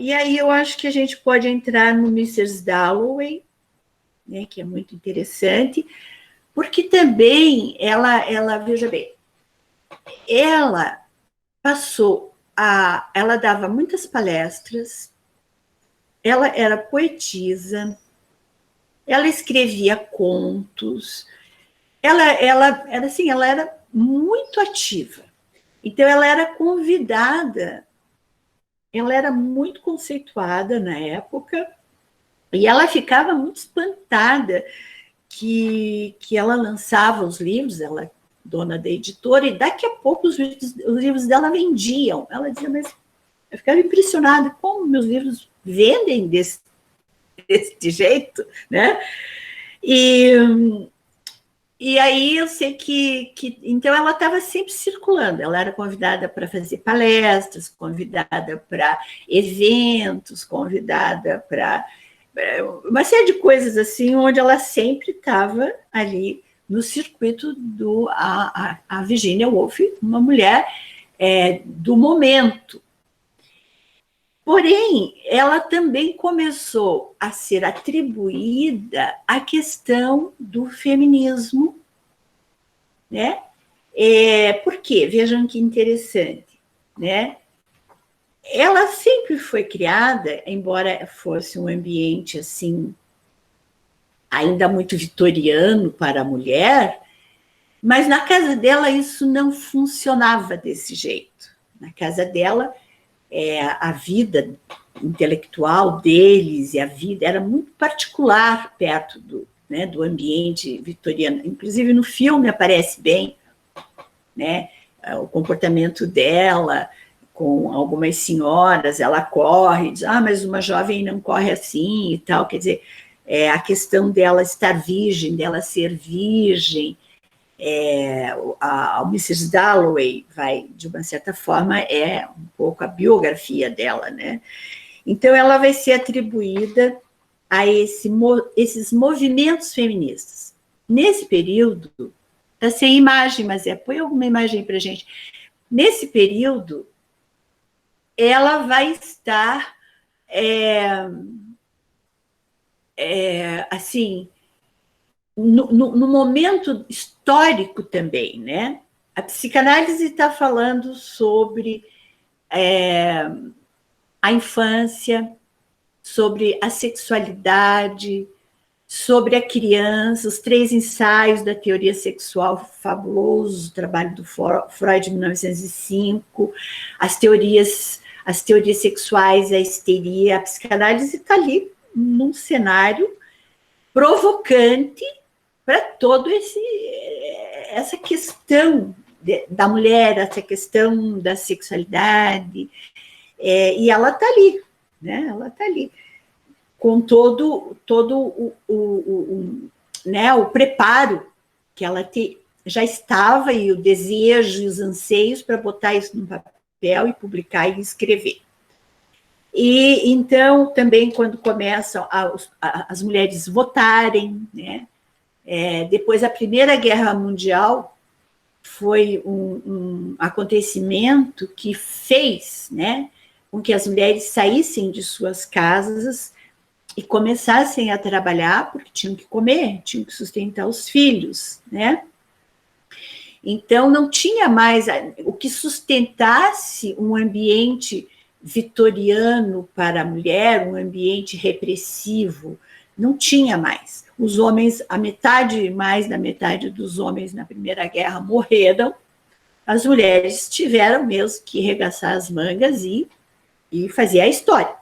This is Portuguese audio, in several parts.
e aí eu acho que a gente pode entrar no Mrs. Dalloway, né, que é muito interessante, porque também veja bem, ela ela dava muitas palestras, ela era poetisa, ela escrevia contos, ela era muito ativa. Então, ela era convidada, ela era muito conceituada na época, e ela ficava muito espantada que ela lançava os livros, ela dona da editora, e daqui a pouco os livros dela vendiam. Ela dizia, mas eu ficava impressionada como meus livros vendem desse jeito, né? E aí eu sei então ela estava sempre circulando, ela era convidada para fazer palestras, convidada para eventos, convidada para uma série de coisas assim, onde ela sempre estava ali no circuito a Virginia Woolf, uma mulher do momento. Porém, ela também começou a ser atribuída à questão do feminismo, né? Por quê? Vejam que interessante, né? Ela sempre foi criada, embora fosse um ambiente assim ainda muito vitoriano para a mulher, mas na casa dela isso não funcionava desse jeito. Na casa dela, a vida intelectual deles e a vida era muito particular perto do ambiente vitoriano. Inclusive, no filme aparece bem, né, o comportamento dela com algumas senhoras, ela corre, diz, mas uma jovem não corre assim e tal, quer dizer, a questão dela estar virgem, dela ser virgem, a Mrs. Dalloway vai, de uma certa forma, um pouco a biografia dela, né? Então, ela vai ser atribuída a esses movimentos feministas. Nesse período, está sem imagem, mas põe alguma imagem aí para a gente. Nesse período, ela vai estar, assim, no momento histórico também, né? A psicanálise está falando sobre a infância, sobre a sexualidade, sobre a criança, os 3 ensaios da teoria sexual fabuloso, o trabalho do Freud, de 1905, as teorias sexuais, a histeria, a psicanálise está ali num cenário provocante para toda essa questão da mulher, essa questão da sexualidade, e ela está ali, né? Ela está ali com todo o preparo que ela já estava, e o desejo e os anseios para botar isso no papel e publicar e escrever. E então, também, quando começam as mulheres votarem, né? Depois da Primeira Guerra Mundial, foi um acontecimento que fez, né, com que as mulheres saíssem de suas casas e começassem a trabalhar, porque tinham que comer, tinham que sustentar os filhos, né? Então, não tinha mais o que sustentasse um ambiente vitoriano para a mulher, um ambiente repressivo, não tinha mais. Os homens, mais da metade dos homens na Primeira Guerra morreram, as mulheres tiveram mesmo que arregaçar as mangas e fazer a história.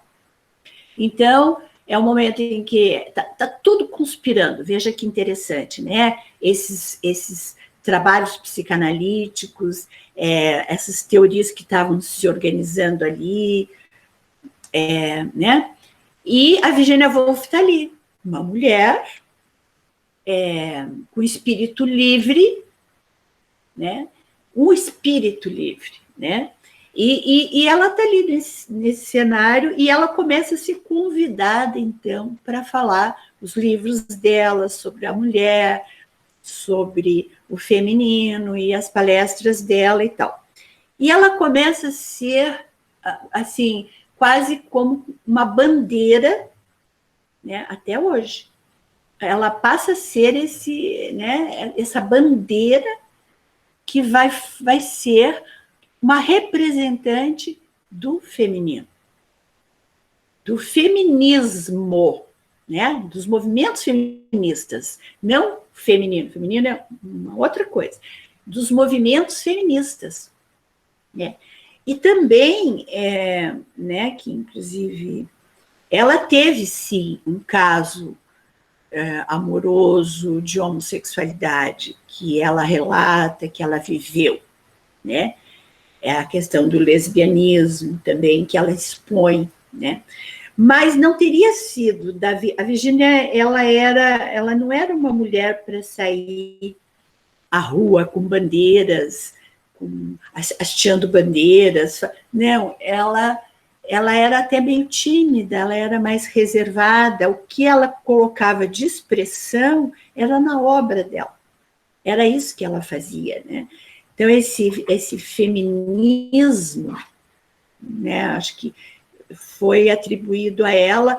Então, é um momento em que está tudo conspirando. Veja que interessante, né? Esses trabalhos psicanalíticos, essas teorias que estavam se organizando ali, né? E a Virginia Woolf está ali, uma mulher com espírito livre, né? Um espírito livre, né? E ela está ali nesse cenário, e ela começa a ser convidada, então, para falar os livros dela sobre a mulher, sobre o feminino e as palestras dela e tal. E ela começa a ser, assim, quase como uma bandeira, né, até hoje. Ela passa a ser essa bandeira que vai ser uma representante do feminino, do feminismo, né, dos movimentos feministas, não feminino, feminino é uma outra coisa, dos movimentos feministas, né? E também, né, que inclusive ela teve sim um caso amoroso de homossexualidade que ela relata, que ela viveu, né? É a questão do lesbianismo também que ela expõe, né? Mas não teria sido a Virgínia, ela não era uma mulher para sair à rua com bandeiras, hasteando bandeiras, não, ela era até meio tímida, ela era mais reservada, o que ela colocava de expressão era na obra dela, era isso que ela fazia, né? Então, esse feminismo, né, acho que foi atribuído a ela,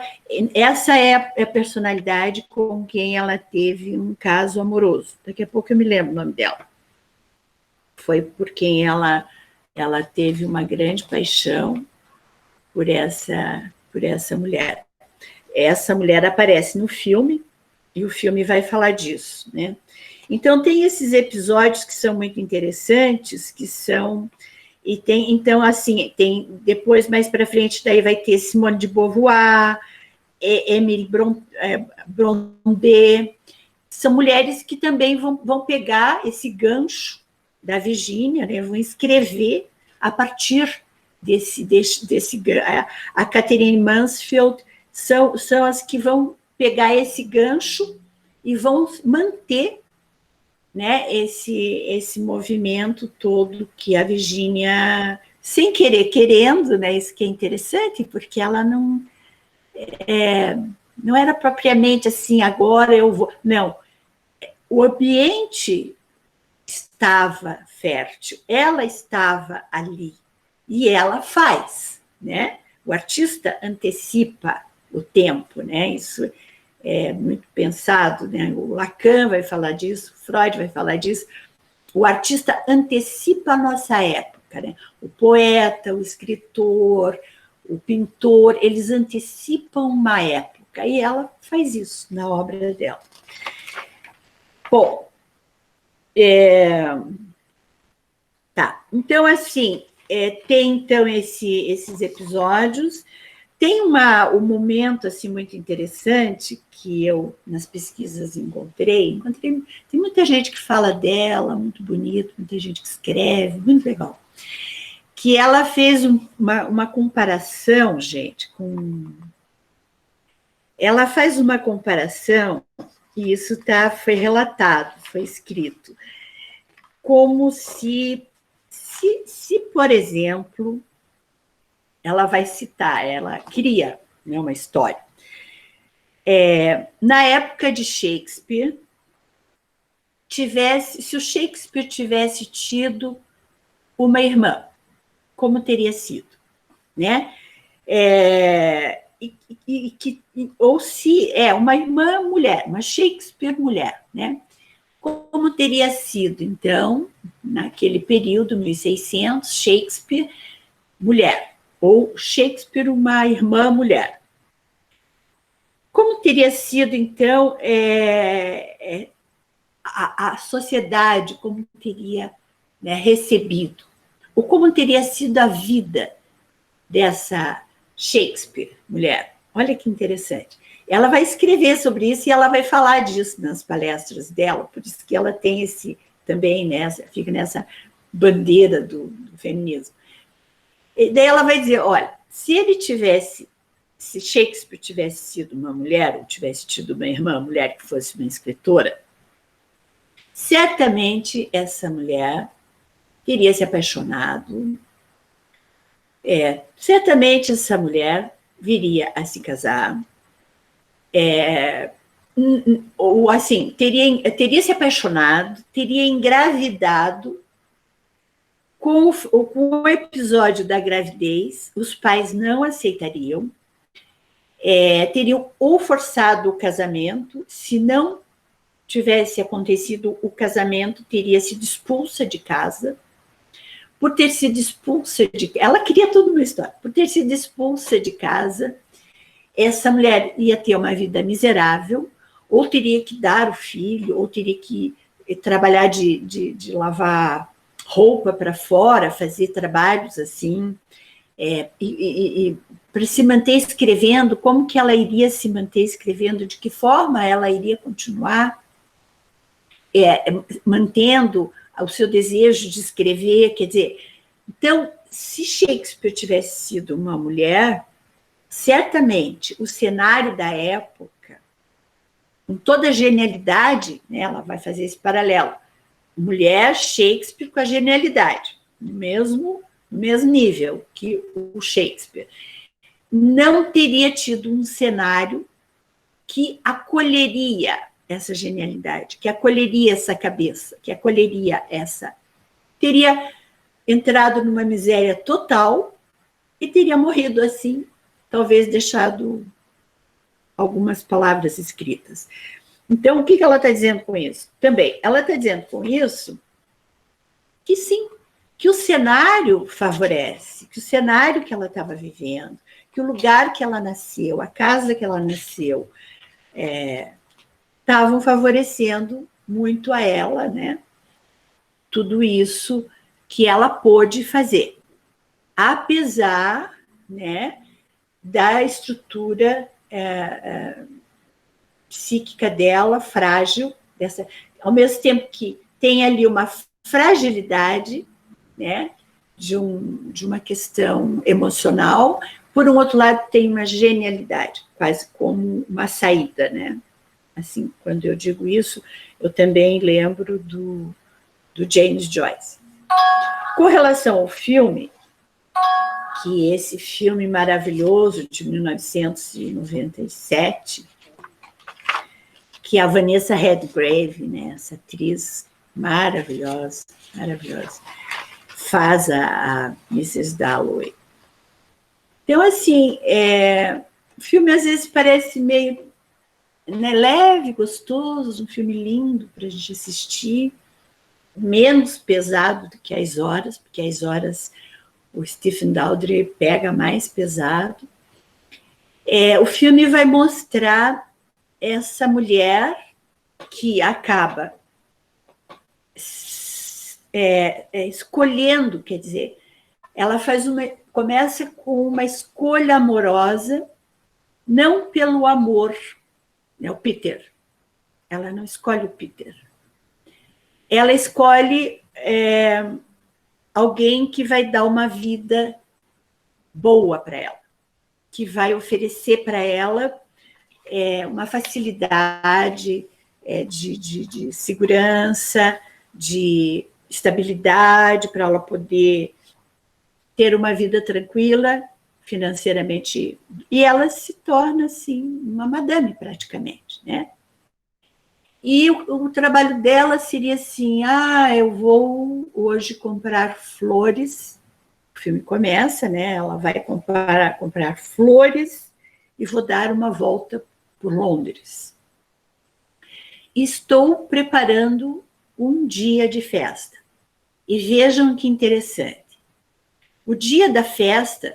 essa é a personalidade com quem ela teve um caso amoroso, daqui a pouco eu me lembro o nome dela, foi por quem ela teve uma grande paixão por essa mulher. Essa mulher aparece no filme, e o filme vai falar disso, né? Então, tem esses episódios que são muito interessantes, que são... E tem, então, assim, tem depois, mais para frente, daí vai ter Simone de Beauvoir, Emily Brontë, são mulheres que também vão pegar esse gancho da Virgínia, né, vão escrever a partir desse a Catherine Mansfield são as que vão pegar esse gancho e vão manter, né, esse movimento todo que a Virgínia, sem querer, querendo, né, isso que é interessante, porque ela não era propriamente assim, agora eu vou, não, o ambiente estava fértil, ela estava ali, e ela faz, né? O artista antecipa o tempo, né? Isso é muito pensado, né? O Lacan vai falar disso, Freud vai falar disso. O artista antecipa a nossa época, né? O poeta, o escritor, o pintor, eles antecipam uma época, e ela faz isso na obra dela. Bom, tá, então, assim, tem, então, esses episódios, tem um momento, assim, muito interessante, que eu, nas pesquisas, encontrei, tem muita gente que fala dela, muito bonito, muita gente que escreve, muito legal, que ela fez uma comparação, gente, ela faz uma comparação, e isso foi relatado, foi escrito, como se, por exemplo, ela vai citar, ela cria, né, uma história. Na época de Shakespeare, se o Shakespeare tivesse tido uma irmã, como teria sido, né? Ou se uma irmã mulher, uma Shakespeare mulher, né? Como teria sido, então, naquele período, 1600, Shakespeare mulher, ou Shakespeare uma irmã mulher. Como teria sido, então, a sociedade, como teria, né, recebido, ou como teria sido a vida dessa Shakespeare mulher. Olha que interessante. Ela vai escrever sobre isso e ela vai falar disso nas palestras dela, por isso que ela tem esse também, né, fica nessa bandeira do feminismo. E daí ela vai dizer, olha, se Shakespeare tivesse sido uma mulher, ou tivesse tido uma irmã mulher que fosse uma escritora, certamente essa mulher teria se apaixonado, certamente essa mulher viria a se casar, ou assim, teria se apaixonado, teria engravidado Com o episódio da gravidez, os pais não aceitariam, teriam ou forçado o casamento, se não tivesse acontecido o casamento, teria sido expulsa de casa. Por ter sido expulsa de casa, ela queria tudo uma história. Por ter sido expulsa de casa, essa mulher ia ter uma vida miserável, ou teria que dar o filho, ou teria que trabalhar de lavar roupa para fora, fazer trabalhos assim, e para se manter escrevendo, como que ela iria se manter escrevendo, de que forma ela iria continuar mantendo o seu desejo de escrever, quer dizer, então, se Shakespeare tivesse sido uma mulher, certamente o cenário da época, com toda a genialidade, né, ela vai fazer esse paralelo, mulher Shakespeare com a genialidade, no mesmo nível que o Shakespeare, não teria tido um cenário que acolheria essa genialidade, que acolheria essa cabeça, que acolheria essa... Teria entrado numa miséria total e teria morrido assim, talvez deixado algumas palavras escritas. Então, o que ela está dizendo com isso? Também, ela está dizendo com isso que sim, que o cenário favorece, que o cenário que ela estava vivendo, que o lugar que ela nasceu, a casa que ela nasceu, estavam favorecendo muito a ela, né? Tudo isso que ela pôde fazer, apesar, né, da estrutura psíquica dela, frágil, ao mesmo tempo que tem ali uma fragilidade, né, de uma questão emocional, por um outro lado tem uma genialidade, quase como uma saída, né? Assim, quando eu digo isso, eu também lembro do James Joyce. Com relação ao filme, que esse filme maravilhoso de 1997, que a Vanessa Redgrave, né, essa atriz maravilhosa, faz a Mrs. Dalloway. Então, assim, o filme às vezes parece meio, né, leve, gostoso, um filme lindo para a gente assistir, menos pesado do que As Horas, porque As Horas o Stephen Daldry pega mais pesado. O filme vai mostrar essa mulher que acaba escolhendo, quer dizer, ela começa com uma escolha amorosa, não pelo amor, né, o Peter. Ela não escolhe o Peter. Ela escolhe alguém que vai dar uma vida boa para ela, que vai oferecer para ela uma facilidade de segurança, de estabilidade, para ela poder ter uma vida tranquila, financeiramente, e ela se torna, assim, uma madame, praticamente, né? E o trabalho dela seria assim, eu vou hoje comprar flores, o filme começa, né? Ela vai comprar flores e vou dar uma volta por Londres. Estou preparando um dia de festa. E vejam que interessante. O dia dessa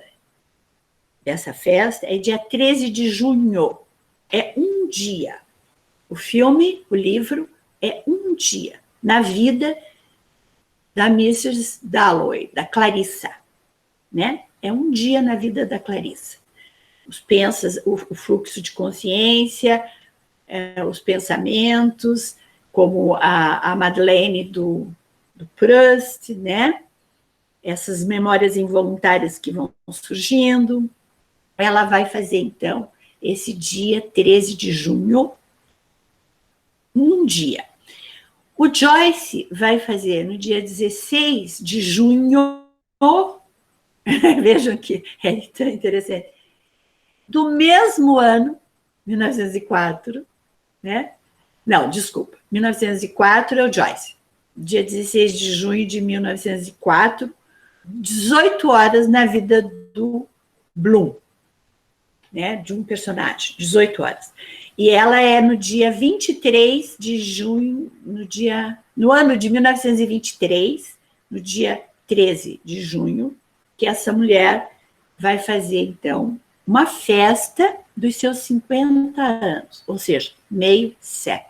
festa, é dia 13 de junho. É um dia. O filme, o livro, é um dia na vida da Mrs. Dalloway, da Clarissa, né? É um dia na vida da Clarissa. O fluxo de consciência, os pensamentos, como a Madeleine do Proust, né? Essas memórias involuntárias que vão surgindo. Ela vai fazer, então, esse dia 13 de junho, um dia. O Joyce vai fazer no dia 16 de junho, vejam que é tão interessante, do mesmo ano, 1904, né? Não, desculpa, 1904 é o Joyce. Dia 16 de junho de 1904, 18 horas na vida do Bloom, né, de um personagem, 18 horas. E ela é no dia 23 de junho, no ano de 1923, no dia 13 de junho, que essa mulher vai fazer, então, uma festa dos seus 50 anos, ou seja, meio século.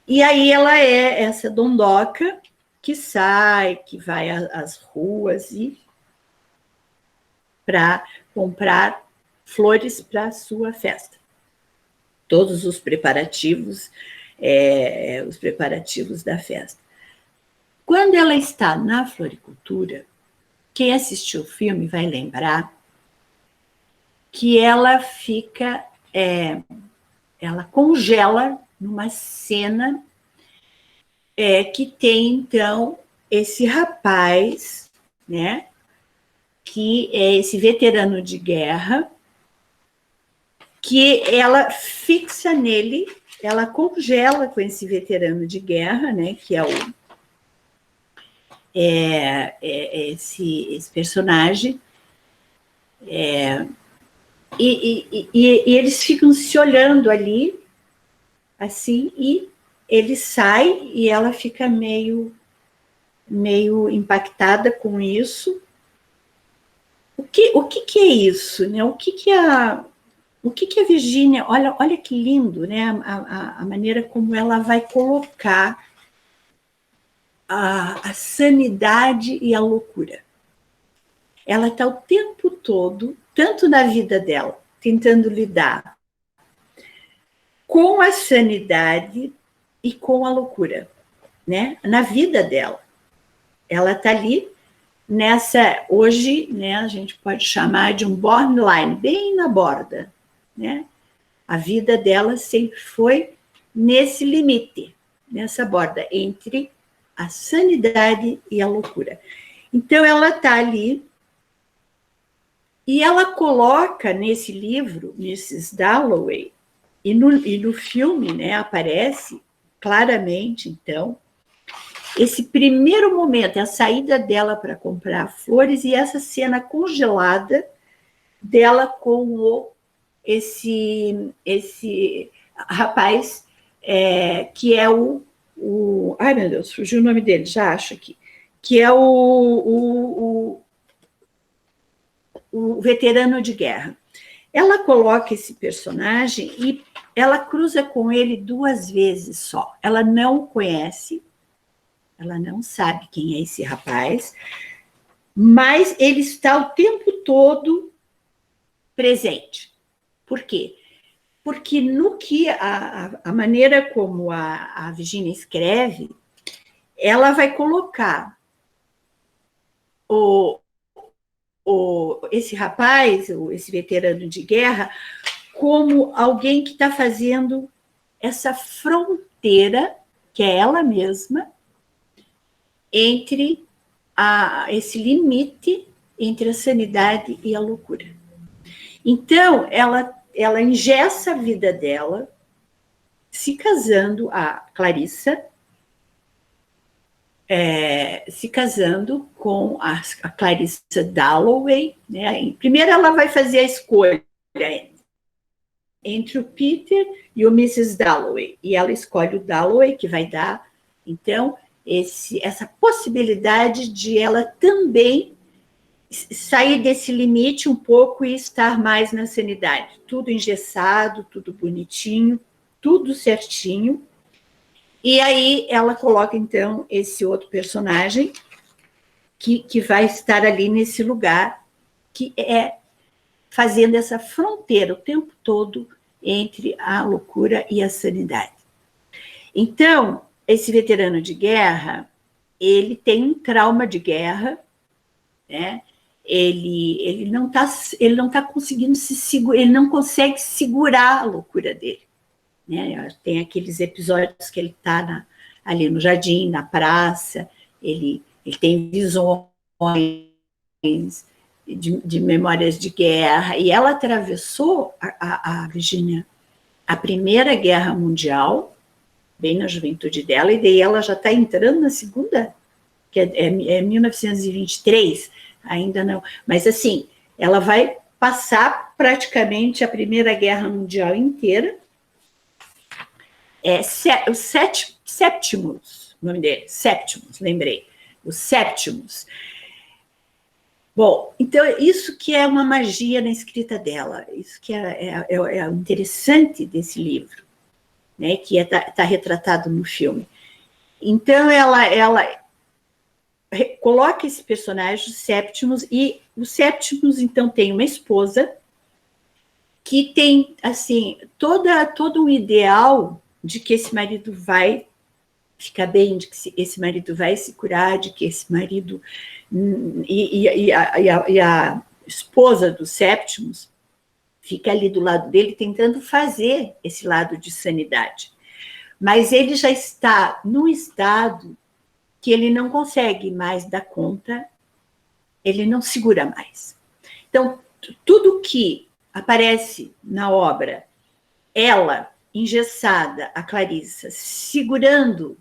E aí ela é essa dondoca que sai, que vai às ruas e para comprar flores para a sua festa. Todos os preparativos da festa. Quando ela está na floricultura, quem assistiu o filme vai lembrar que ela fica, ela congela numa cena que tem, então, esse rapaz, né, que é esse veterano de guerra, que ela fixa nele, ela congela com esse veterano de guerra, né, que é esse personagem, e eles ficam se olhando ali, assim, e ele sai e ela fica meio impactada com isso. O que é isso, né? O que a Virginia, olha que lindo, né? A maneira como ela vai colocar a sanidade e a loucura. Ela está o tempo todo, tanto na vida dela, tentando lidar com a sanidade e com a loucura, né? Na vida dela. Ela está ali hoje, né, a gente pode chamar de um borderline, bem na borda, né? A vida dela sempre foi nesse limite, nessa borda, entre a sanidade e a loucura. Então, ela está ali e ela coloca nesse livro, Mrs. Dalloway, e no filme, né, aparece claramente, então, esse primeiro momento, a saída dela para comprar flores e essa cena congelada dela com esse rapaz que é ai, meu Deus, fugiu o nome dele, já acho aqui, que é o veterano de guerra. Ela coloca esse personagem e ela cruza com ele 2 vezes só. Ela não o conhece, ela não sabe quem é esse rapaz, mas ele está o tempo todo presente. Por quê? Porque no que a maneira como a Virginia escreve, ela vai colocar esse rapaz, esse veterano de guerra, como alguém que está fazendo essa fronteira, que é ela mesma, entre esse limite entre a sanidade e a loucura. Então, ela engessa a vida dela, se casando, a Clarissa, se casando com a Clarissa Dalloway, né? Primeiro ela vai fazer a escolha entre o Peter e o Mrs. Dalloway, e ela escolhe o Dalloway, que vai dar, então, essa possibilidade de ela também sair desse limite um pouco e estar mais na sanidade. Tudo engessado, tudo bonitinho, tudo certinho. E aí ela coloca, então, esse outro personagem que vai estar ali nesse lugar, que é fazendo essa fronteira o tempo todo entre a loucura e a sanidade. Então, esse veterano de guerra, ele tem um trauma de guerra, né? Ele não tá conseguindo se segurar, ele não consegue segurar a loucura dele, né? Tem aqueles episódios que ele está ali no jardim, na praça, ele tem visões de memórias de guerra, e ela atravessou, a Virginia, a Primeira Guerra Mundial, bem na juventude dela, e daí ela já está entrando na Segunda que é 1923, ainda não, mas assim, ela vai passar praticamente a Primeira Guerra Mundial inteira. O Septimus, o nome dele, Septimus, lembrei, o Septimus. Bom, então isso que é uma magia na escrita dela, isso que é interessante desse livro, né, que está retratado no filme. Então ela coloca esse personagem, o Septimus, e o Septimus então tem uma esposa que tem assim todo um ideal de que esse marido vai ficar bem, de que esse marido vai se curar, de que esse marido e a esposa do Septimus fica ali do lado dele tentando fazer esse lado de sanidade. Mas ele já está num estado que ele não consegue mais dar conta, ele não segura mais. Então, tudo que aparece na obra, ela engessada, a Clarissa, segurando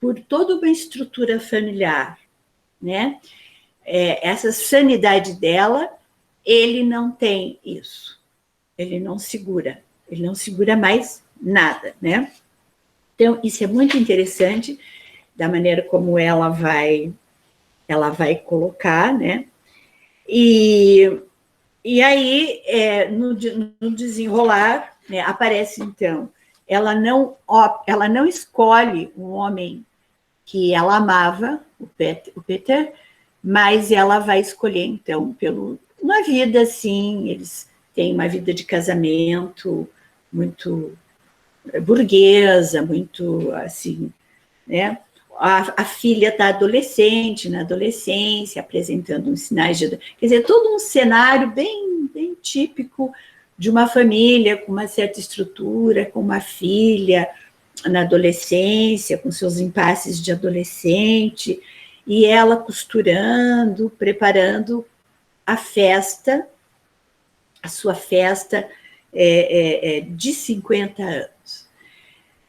por toda uma estrutura familiar, né? Essa sanidade dela, ele não tem isso. Ele não segura mais nada, né? Então, isso é muito interessante, da maneira como ela vai colocar, né? E aí, no desenrolar, né, aparece, então, ela não escolhe um homem que ela amava, o Peter, mas ela vai escolher, então, uma vida, assim, eles têm uma vida de casamento muito burguesa, muito, assim, né? A filha está adolescente, na adolescência, apresentando uns sinais de... Quer dizer, todo um cenário bem, bem típico de uma família com uma certa estrutura, com uma filha na adolescência, com seus impasses de adolescente, e ela costurando, preparando a festa, a sua festa de 50 anos.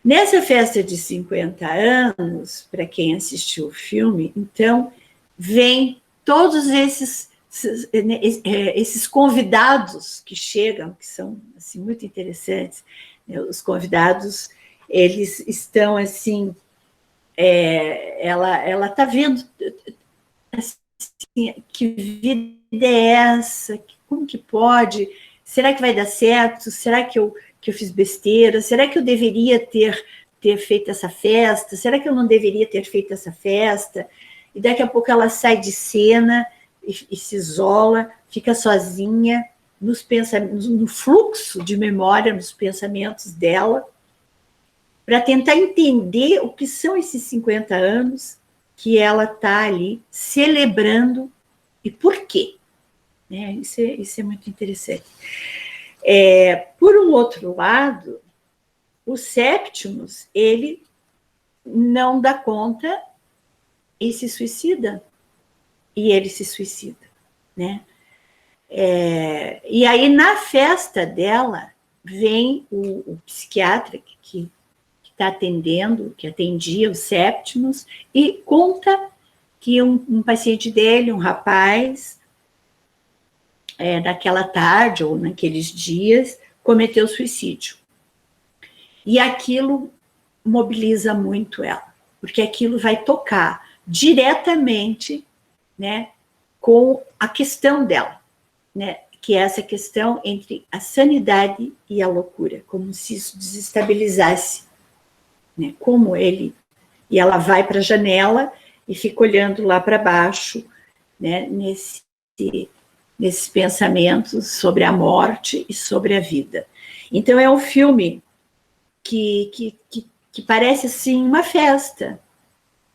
Nessa festa de 50 anos, para quem assistiu o filme, então, vem todos esses convidados que chegam, que são assim, muito interessantes. Os convidados, eles estão assim, ela está vendo assim, que vida é essa? Como que pode? Será que vai dar certo? Será que eu fiz besteira? Será que eu deveria ter feito essa festa? Será que eu não deveria ter feito essa festa? E daqui a pouco ela sai de cena e se isola, fica sozinha nos pensamentos, no fluxo de memória, nos pensamentos dela, para tentar entender o que são esses 50 anos que ela está ali celebrando e por quê. Isso é muito interessante. Por um outro lado, o Septimus, ele não dá conta e se suicida. E ele se suicida, né? E aí, na festa dela, vem o psiquiatra que está atendendo, que atendia o Septimus, e conta que um paciente dele, um rapaz, naquela tarde ou naqueles dias, cometeu suicídio. E aquilo mobiliza muito ela, porque aquilo vai tocar diretamente, né, com a questão dela, né, que é essa questão entre a sanidade e a loucura, como se isso desestabilizasse, né, como ele... E ela vai para a janela e fica olhando lá para baixo, né, nesses pensamentos sobre a morte e sobre a vida. Então, é um filme que parece assim uma festa,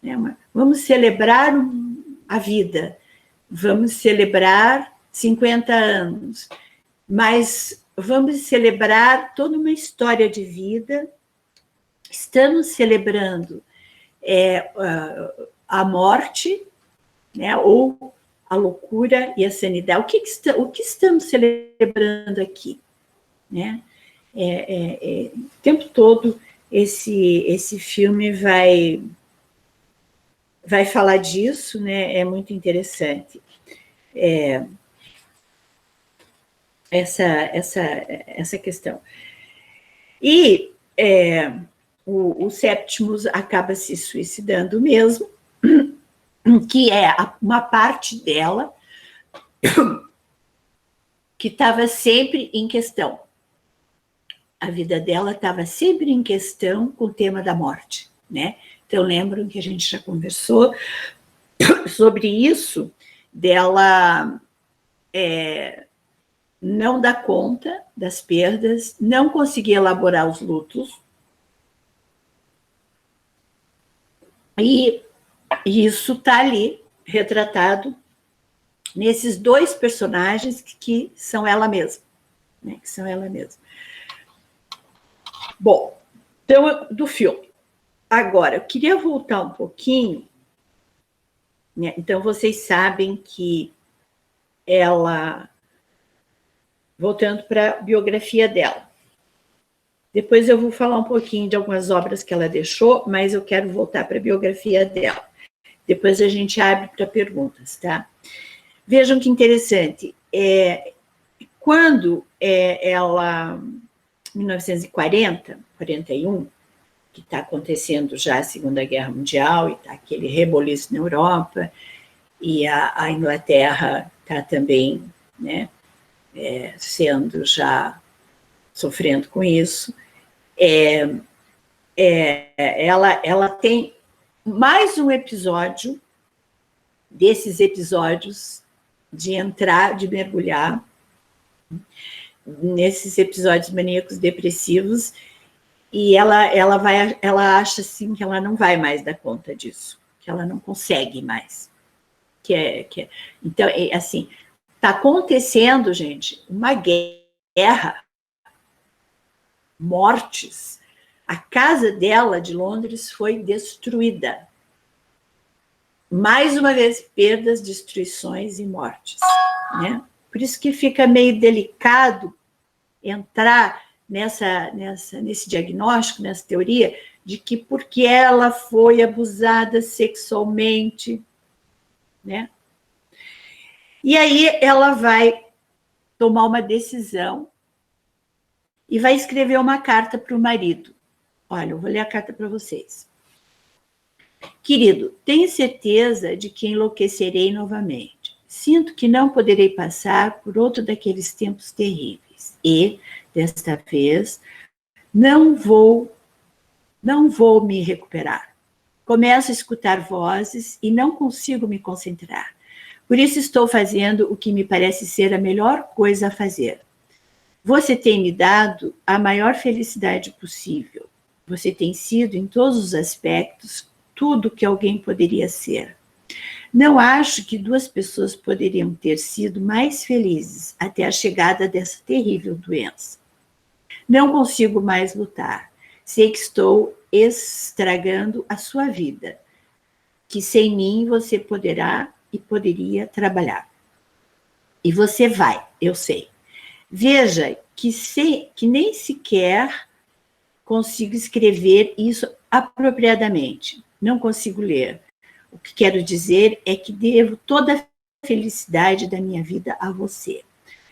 né? Vamos celebrar a vida, vamos celebrar 50 anos, mas vamos celebrar toda uma história de vida, estamos celebrando a morte, né, ou a loucura e a sanidade. O que estamos celebrando aqui? Né? O tempo todo esse filme vai vai falar disso, né? É muito interessante. Essa questão. E o Septimus acaba se suicidando mesmo, que é uma parte dela que estava sempre em questão. A vida dela estava sempre em questão com o tema da morte, né? Então, lembram que a gente já conversou sobre isso, dela não dar conta das perdas, não conseguir elaborar os lutos, e isso está ali retratado nesses dois personagens que são ela mesma, né? Que são ela mesma. Bom, então, do filme. Agora, eu queria voltar um pouquinho, né? Então, vocês sabem que ela, voltando para a biografia dela, depois eu vou falar um pouquinho de algumas obras que ela deixou, mas eu quero voltar para a biografia dela. Depois a gente abre para perguntas, tá? Vejam que interessante. Quando ela, 1940, 41, que está acontecendo já a Segunda Guerra Mundial, e está aquele reboliço na Europa, e a Inglaterra está também, né, sendo já, sofrendo com isso, ela tem mais um episódio, desses episódios de entrar, de mergulhar nesses episódios maníacos depressivos, e ela acha assim que ela não vai mais dar conta disso, que ela não consegue mais. Então, assim, está acontecendo, gente, uma guerra, mortes. A casa dela de Londres foi destruída. Mais uma vez, perdas, destruições e mortes, né? Por isso que fica meio delicado entrar nesse diagnóstico, nessa teoria, de que porque ela foi abusada sexualmente, né? E aí ela vai tomar uma decisão e vai escrever uma carta para o marido. Olha, eu vou ler a carta para vocês. Querido, tenho certeza de que enlouquecerei novamente. Sinto que não poderei passar por outro daqueles tempos terríveis. E, desta vez, não vou me recuperar. Começo a escutar vozes e não consigo me concentrar. Por isso estou fazendo o que me parece ser a melhor coisa a fazer. Você tem me dado a maior felicidade possível. Você tem sido, em todos os aspectos, tudo que alguém poderia ser. Não acho que duas pessoas poderiam ter sido mais felizes até a chegada dessa terrível doença. Não consigo mais lutar. Sei que estou estragando a sua vida, que sem mim você poderá e poderia trabalhar. E você vai, eu sei. Veja que nem sequer consigo escrever isso apropriadamente. Não consigo ler. O que quero dizer é que devo toda a felicidade da minha vida a você.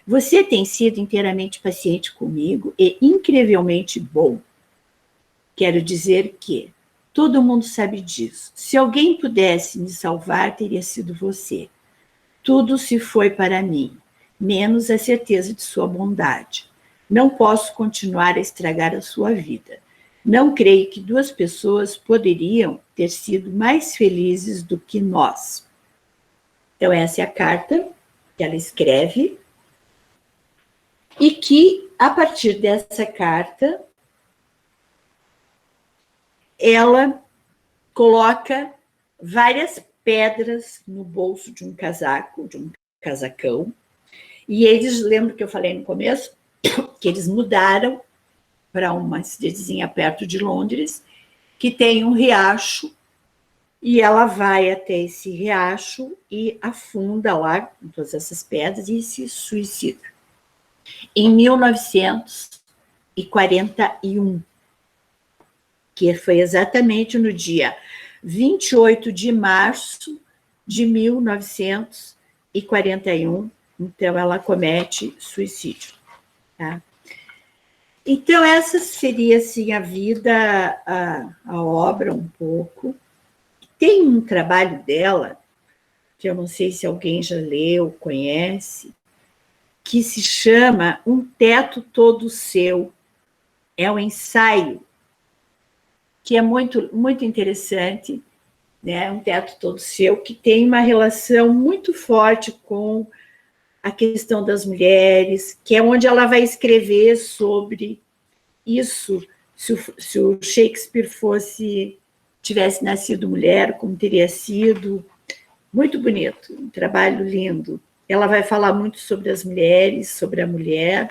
Você tem sido inteiramente paciente comigo e incrivelmente bom. Quero dizer que todo mundo sabe disso. Se alguém pudesse me salvar, teria sido você. Tudo se foi para mim, menos a certeza de sua bondade. Não posso continuar a estragar a sua vida. Não creio que duas pessoas poderiam ter sido mais felizes do que nós. Então, essa é a carta que ela escreve, e que, a partir dessa carta, ela coloca várias pedras no bolso de um casaco, de um casacão, e eles, lembram que eu falei no começo, que eles mudaram para uma cidadezinha perto de Londres, que tem um riacho, e ela vai até esse riacho e afunda lá com todas essas pedras e se suicida. Em 1941, que foi exatamente no dia 28 de março de 1941. Então, ela comete suicídio. Tá? Então, essa seria, assim, a vida, a obra um pouco. Tem um trabalho dela, que eu não sei se alguém já leu, conhece, que se chama Um Teto Todo Seu. É um ensaio que é muito, muito interessante, né? Um Teto Todo Seu, que tem uma relação muito forte com a questão das mulheres, que é onde ela vai escrever sobre isso, se o Shakespeare tivesse nascido mulher, como teria sido. Muito bonito, um trabalho lindo. Ela vai falar muito sobre as mulheres, sobre a mulher.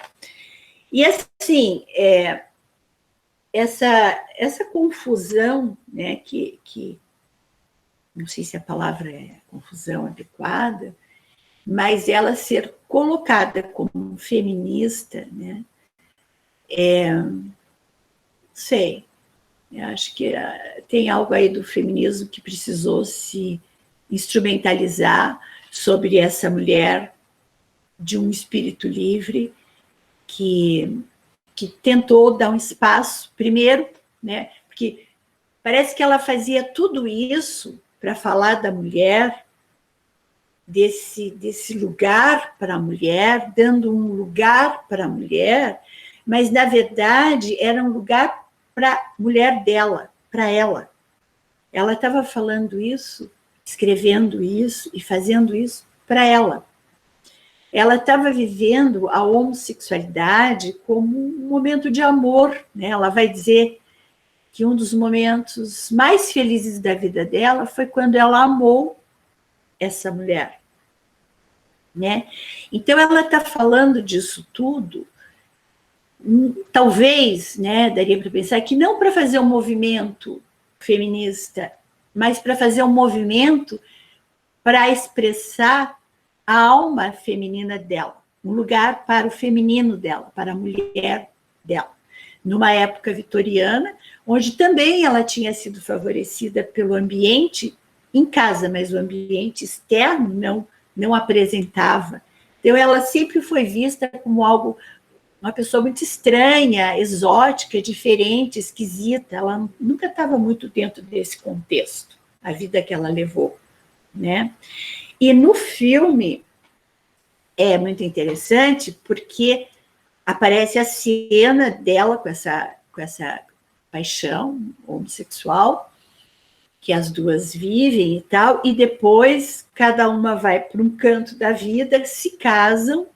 E, assim, essa confusão, né, que não sei se a palavra é confusão adequada, mas ela ser colocada como feminista, né, não sei, eu acho que tem algo aí do feminismo que precisou se instrumentalizar sobre essa mulher de um espírito livre que tentou dar um espaço, primeiro, né, porque parece que ela fazia tudo isso para falar da mulher, desse lugar para a mulher, dando um lugar para a mulher, mas, na verdade, era um lugar para a mulher dela, para ela. Ela estava falando isso, escrevendo isso e fazendo isso para ela. Ela estava vivendo a homossexualidade como um momento de amor, né? Ela vai dizer que um dos momentos mais felizes da vida dela foi quando ela amou essa mulher, né? Então ela está falando disso tudo, talvez, né, daria para pensar que não para fazer um movimento feminista, mas para fazer um movimento para expressar a alma feminina dela, um lugar para o feminino dela, para a mulher dela. Numa época vitoriana, onde também ela tinha sido favorecida pelo ambiente em casa, mas o ambiente externo não apresentava. Então, ela sempre foi vista como algo, uma pessoa muito estranha, exótica, diferente, esquisita. Ela nunca estava muito dentro desse contexto, a vida que ela levou, né? E no filme é muito interessante porque aparece a cena dela com essa paixão homossexual que as duas vivem e tal, e depois cada uma vai para um canto da vida, se casam,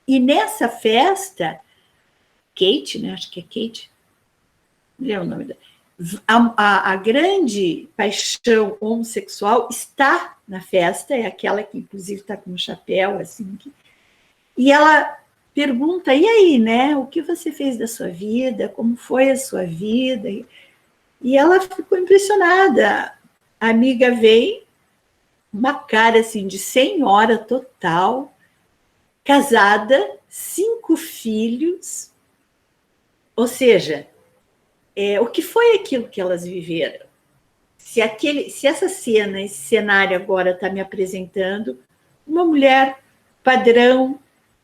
e nessa festa, Kate, né? Acho que é Kate, não é o nome dela. A grande paixão homossexual está na festa, é aquela que inclusive está com um chapéu assim, e ela pergunta, e aí, né? O que você fez da sua vida? Como foi a sua vida? E ela ficou impressionada. A amiga veio, uma cara assim de senhora total, casada, 5 filhos, ou seja, o que foi aquilo que elas viveram? Se essa cena, esse cenário agora está me apresentando uma mulher padrão,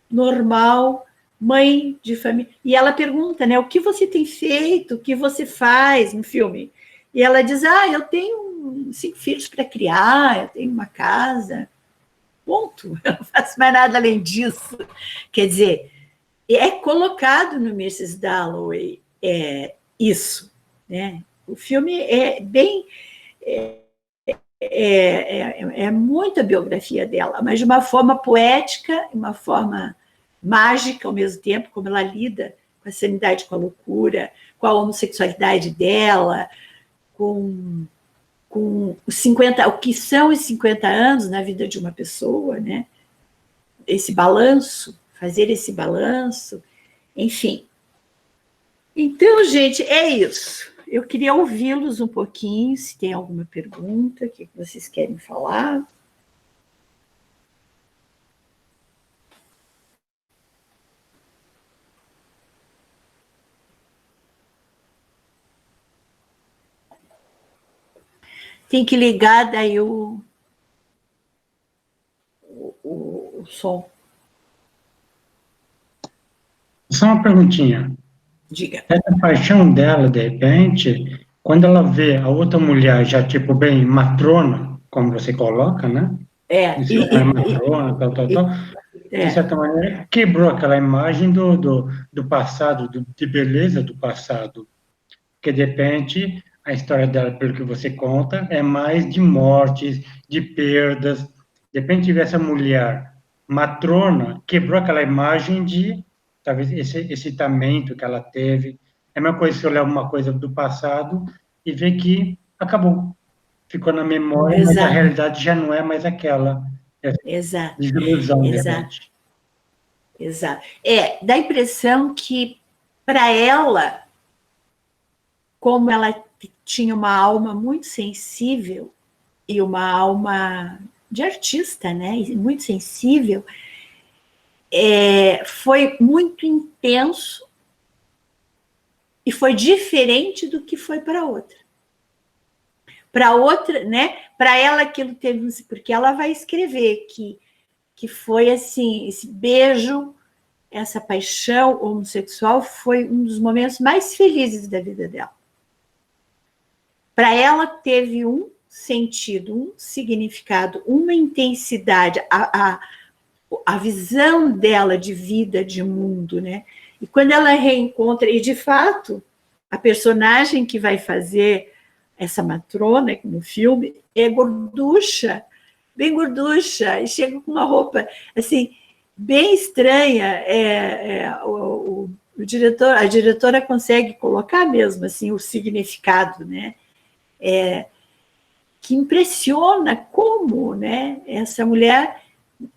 normal, mãe de família. E ela pergunta, né, o que você tem feito, o que você faz no filme? E ela diz, eu tenho 5 filhos para criar, eu tenho uma casa, ponto. Eu não faço mais nada além disso. Quer dizer, é colocado no Mrs. Dalloway isso, né? O filme é bem... É muita biografia dela, mas de uma forma poética, uma forma mágica ao mesmo tempo, como ela lida com a sanidade, com a loucura, com a homossexualidade dela, com os 50, o que são os 50 anos na vida de uma pessoa, né? Esse balanço, fazer esse balanço, enfim. Então, gente, é isso. Eu queria ouvi-los um pouquinho, se tem alguma pergunta, o que vocês querem falar. Tem que ligar daí o som. Só uma perguntinha. Diga. Essa paixão dela, de repente, quando ela vê a outra mulher já, tipo, bem matrona, como você coloca, né? É, De ser uma matrona, tal, de é, certa maneira, quebrou aquela imagem do passado, de beleza do passado. Porque, de repente, a história dela, pelo que você conta, é mais de mortes, de perdas. De repente, tiver essa mulher matrona, quebrou aquela imagem de, talvez, esse excitamento que ela teve. É a mesma coisa se olhar uma coisa do passado e ver que acabou. Ficou na memória, mas a exato, realidade já não é mais aquela. É exato, desilusão, de exato, repente. exato. Dá a impressão que, para ela, como ela tinha uma alma muito sensível e uma alma de artista, né, muito sensível, foi muito intenso e foi diferente do que foi para outra. Para outra, né? Para ela aquilo teve, porque ela vai escrever que foi assim, esse beijo, essa paixão homossexual foi um dos momentos mais felizes da vida dela. Para ela teve um sentido, um significado, uma intensidade, a visão dela de vida, de mundo, né? E quando ela reencontra, e de fato, a personagem que vai fazer essa matrona no filme é gorducha, bem gorducha, e chega com uma roupa assim, bem estranha. O diretor, a diretora consegue colocar mesmo assim o significado, né? Que impressiona como, né? Essa mulher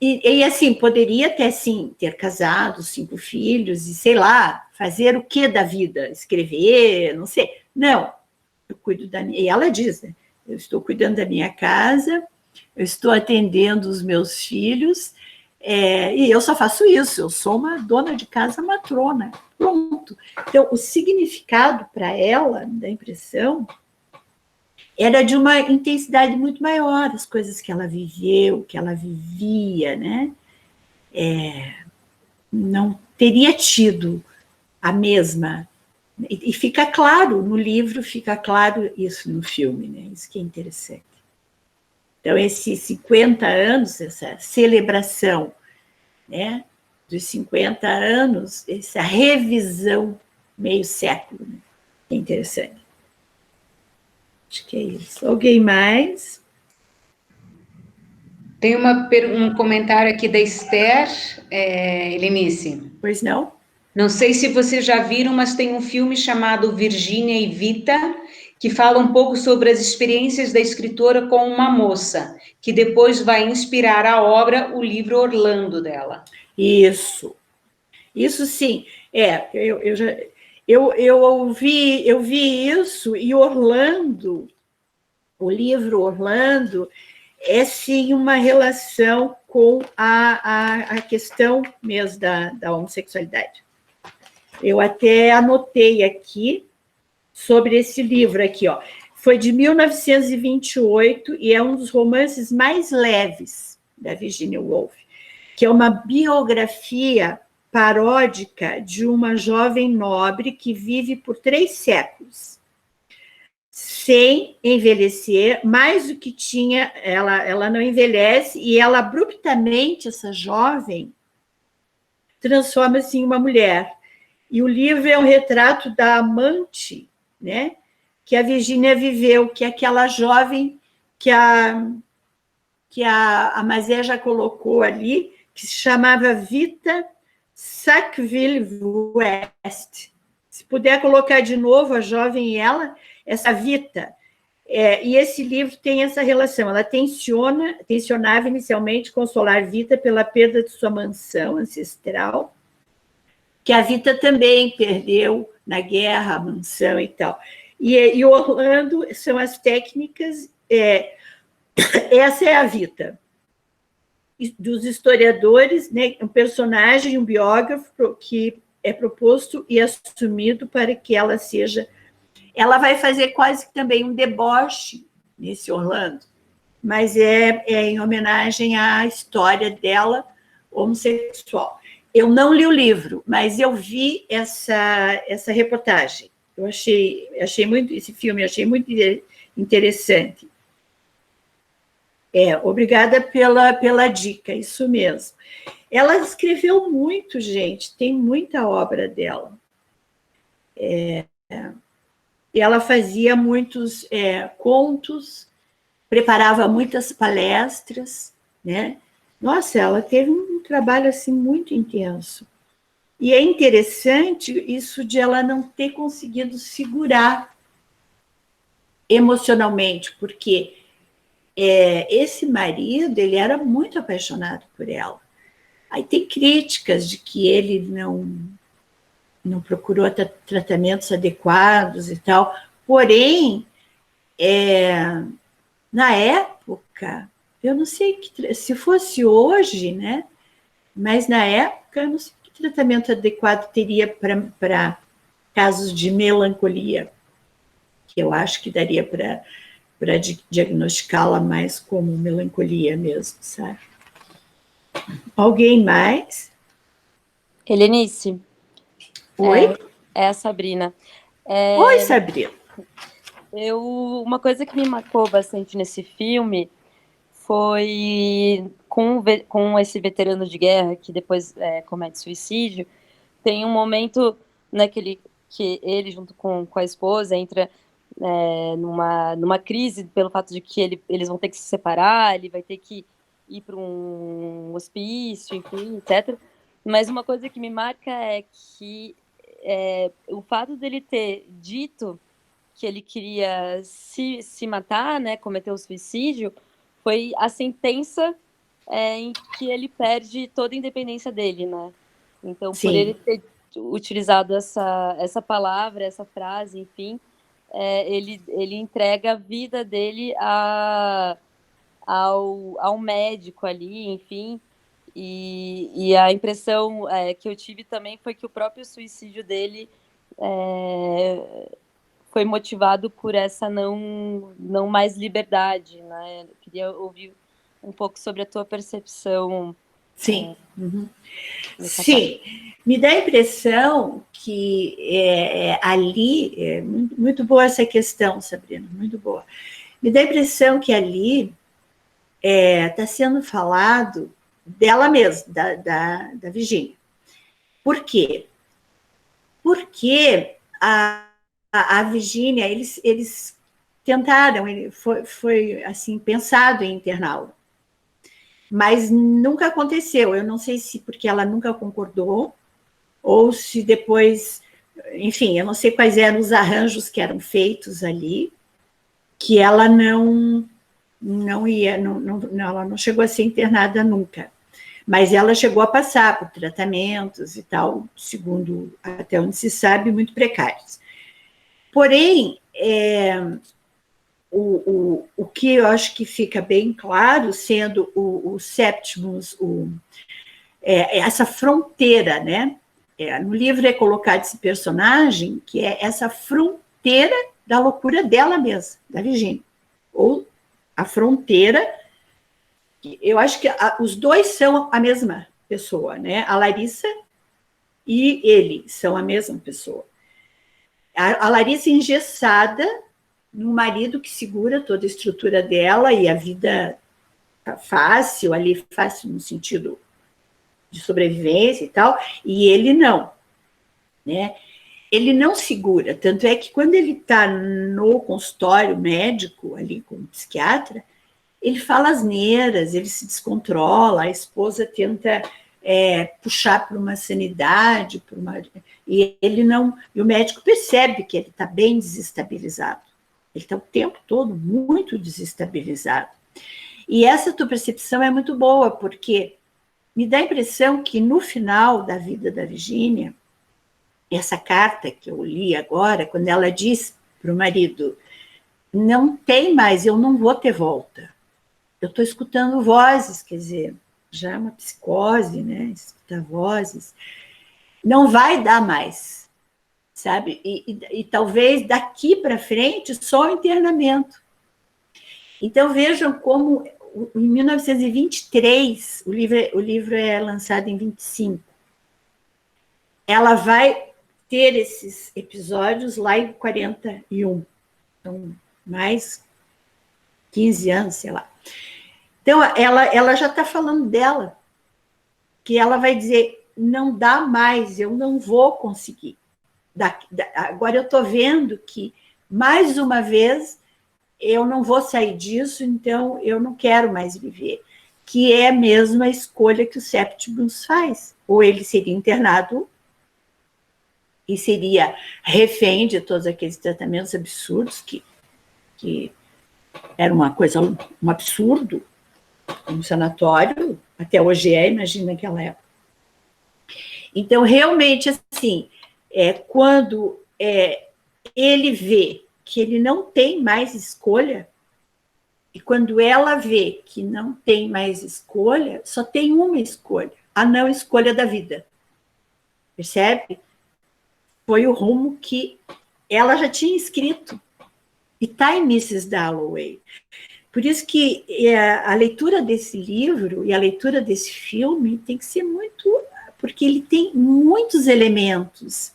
e assim, poderia até, sim, ter casado, 5 filhos, e sei lá, fazer o que da vida? Escrever, não sei. Não, eu cuido da minha. E ela diz, né? Eu estou cuidando da minha casa, eu estou atendendo os meus filhos, e eu só faço isso, eu sou uma dona de casa matrona. Pronto. Então, o significado para ela, da impressão, era de uma intensidade muito maior, as coisas que ela viveu, que ela vivia, né? Não teria tido a mesma. E fica claro no livro, fica claro isso no filme, né? Isso que é interessante. Então, esses 50 anos, essa celebração, né, dos 50 anos, essa revisão meio século, né? É interessante. Acho que é isso. Alguém mais? Tem um comentário aqui da Esther, Helenice. Pois não? Não sei se vocês já viram, mas tem um filme chamado Virgínia e Vita, que fala um pouco sobre as experiências da escritora com uma moça, que depois vai inspirar a obra, o livro Orlando dela. Isso. Isso sim. Eu vi isso, e Orlando, o livro Orlando, é sim uma relação com a questão mesmo da homossexualidade. Eu até anotei aqui sobre esse livro aqui, ó. Foi de 1928 e é um dos romances mais leves da Virginia Woolf, que é uma biografia paródica de uma jovem nobre que vive por 3 séculos sem envelhecer, mais do que tinha, ela não envelhece, e ela abruptamente, essa jovem, transforma-se em uma mulher. E o livro é um retrato da amante, né, que a Virginia viveu, que é aquela jovem que a Mazé já colocou ali, que se chamava Vita Sackville-West. Se puder colocar de novo a jovem e ela, essa Vita. E esse livro tem essa relação. Ela tensionava inicialmente consolar Vita pela perda de sua mansão ancestral, que a Vita também perdeu na guerra, a mansão e tal. E Orlando são as técnicas. Essa é a Vita. Dos historiadores, né, um personagem, um biógrafo que é proposto e assumido para que ela seja. Ela vai fazer quase que também um deboche nesse Orlando, mas é em homenagem à história dela homossexual. Eu não li o livro, mas eu vi essa reportagem. Eu achei muito esse filme, achei muito interessante. Obrigada pela dica, isso mesmo. Ela escreveu muito, gente, tem muita obra dela. Ela fazia muitos contos, preparava muitas palestras, né? Nossa, ela teve um trabalho assim muito intenso. E é interessante isso de ela não ter conseguido segurar emocionalmente, porque esse marido, ele era muito apaixonado por ela. Aí tem críticas de que ele não procurou tratamentos adequados e tal, porém, na época, eu não sei se fosse hoje, né? Mas na época, eu não sei que tratamento adequado teria para casos de melancolia, que eu acho que daria para diagnosticá-la mais como melancolia mesmo, sabe? Alguém mais? Helenice, Oi? é a Sabrina. Oi, Sabrina. Uma coisa que me marcou bastante nesse filme foi com esse veterano de guerra que depois comete suicídio. Tem um momento naquele que ele, junto com a esposa, entra numa crise pelo fato de que eles vão ter que se separar, ele vai ter que ir para um hospício, enfim, etc. Mas uma coisa que me marca é que o fato dele ter dito que ele queria se matar, né, cometer o suicídio, foi a sentença em que ele perde toda a independência dele, né? Então, por ele Sim. ter utilizado essa palavra, essa frase, enfim, ele entrega a vida dele ao médico ali, enfim, e a impressão que eu tive também foi que o próprio suicídio dele foi motivado por essa não mais liberdade, né? Eu queria ouvir um pouco sobre a tua percepção. Sim. Sim, me dá a impressão que ali, muito, muito boa essa questão, Sabrina, muito boa. Me dá a impressão que ali está sendo falado dela mesma, da Virgínia. Por quê? Porque a Virgínia, eles tentaram, foi assim, pensado em interná-la, mas nunca aconteceu. Eu não sei se porque ela nunca concordou, ou se depois, enfim, eu não sei quais eram os arranjos que eram feitos ali, que ela não ia, ela não chegou a ser internada nunca, mas ela chegou a passar por tratamentos e tal, segundo até onde se sabe, muito precários. Porém, o que eu acho que fica bem claro, sendo o Septimus, essa fronteira, né? No livro é colocado esse personagem que é essa fronteira da loucura dela mesma, da Virgínia. Ou a fronteira, eu acho que os dois são a mesma pessoa, né? A Larissa e ele são a mesma pessoa. A Larissa engessada num marido que segura toda a estrutura dela e a vida fácil, ali fácil no sentido de sobrevivência e tal, e ele não, né? Ele não segura, tanto é que quando ele está no consultório médico, ali com o psiquiatra, ele fala asneiras, ele se descontrola, a esposa tenta puxar para uma sanidade, e ele não, e o médico percebe que ele está bem desestabilizado, ele está o tempo todo muito desestabilizado. E essa tua percepção é muito boa, porque me dá a impressão que no final da vida da Virgínia, essa carta que eu li agora, quando ela diz para o marido, não tem mais, eu não vou ter volta. Eu estou escutando vozes, quer dizer, já é uma psicose, né? Escutar vozes. Não vai dar mais, sabe? E talvez daqui para frente só o internamento. Então, vejam como, em 1923, o livro é lançado em 25, ela vai ter esses episódios lá em 41, então, mais 15 anos, sei lá. Então, ela já está falando dela, que ela vai dizer, não dá mais, eu não vou conseguir. Agora eu estou vendo que, mais uma vez, eu não vou sair disso, então eu não quero mais viver. Que é mesmo a escolha que o Septimus faz. Ou ele seria internado e seria refém de todos aqueles tratamentos absurdos que era uma coisa, um absurdo, um sanatório, até hoje imagina naquela época. Então, realmente, assim, quando ele vê que ele não tem mais escolha, e quando ela vê que não tem mais escolha, só tem uma escolha, a não escolha da vida. Percebe? Foi o rumo que ela já tinha escrito. E está em Mrs. Dalloway. Por isso que a leitura desse livro e a leitura desse filme tem que ser muito... Porque ele tem muitos elementos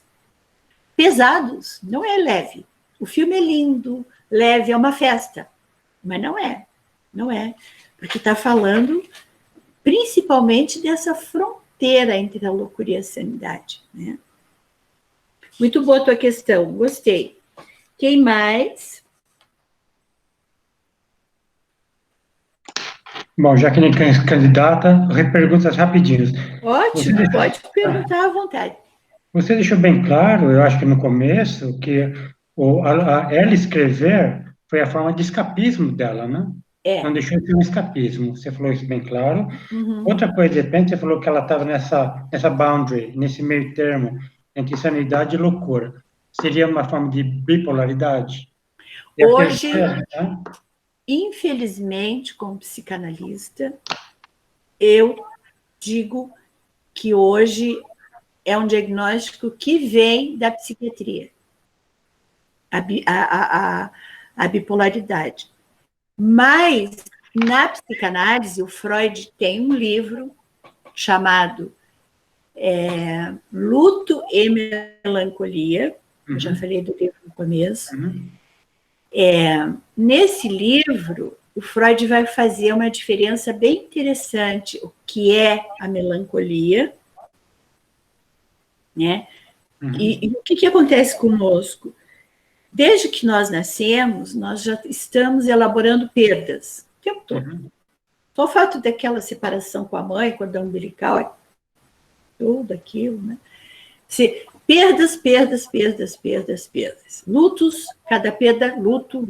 pesados, não é leve. O filme é lindo, leve, é uma festa. Mas não é. Porque está falando principalmente dessa fronteira entre a loucura e a sanidade. Né? Muito boa a tua questão, gostei. Quem mais? Bom, já que nem candidata, perguntas rapidinhas. Ótimo, pode perguntar à vontade. Você deixou bem claro, eu acho que no começo, que ela escrever foi a forma de escapismo dela, né? Não deixou de ser um escapismo, você falou isso bem claro. Uhum. Outra coisa, de repente, você falou que ela estava nessa boundary, nesse meio termo, entre sanidade e loucura. Seria uma forma de bipolaridade? Hoje, terceira, né? Infelizmente, como psicanalista, eu digo que hoje é um diagnóstico que vem da psiquiatria, a bipolaridade. Mas, na psicanálise, o Freud tem um livro chamado Luto e Melancolia, eu já falei do livro no começo. Nesse livro, o Freud vai fazer uma diferença bem interessante, o que é a melancolia, né? E o que acontece conosco? Desde que nós nascemos, nós já estamos elaborando perdas, o tempo todo. Só o fato daquela separação com a mãe, cordão umbilical, tudo aquilo, né? Perdas. Lutos, cada perda, luto.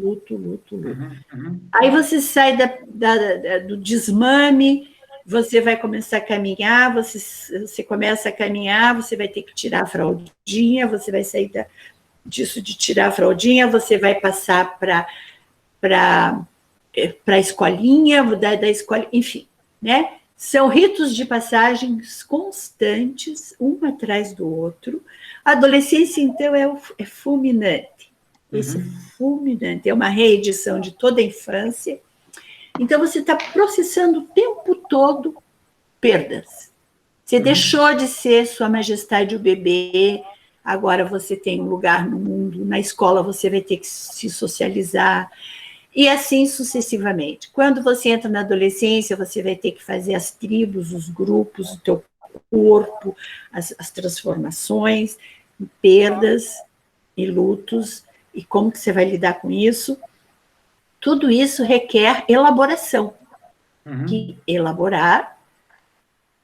Aí você sai do desmame, você vai começar a caminhar, você começa a caminhar, você vai ter que tirar a fraldinha, você vai sair disso de tirar a fraldinha, você vai passar para a escolinha, da escola, enfim, né? São ritos de passagens constantes, um atrás do outro. A adolescência, então, é fulminante. Esse fulminante é uma reedição de toda a infância. Então, você está processando o tempo todo perdas. Você deixou de ser Sua Majestade o bebê, agora você tem um lugar no mundo, na escola você vai ter que se socializar, e assim sucessivamente. Quando você entra na adolescência, você vai ter que fazer as tribos, os grupos, o teu corpo, as transformações, perdas e lutos, e como que você vai lidar com isso. Tudo isso requer elaboração. Que elaborar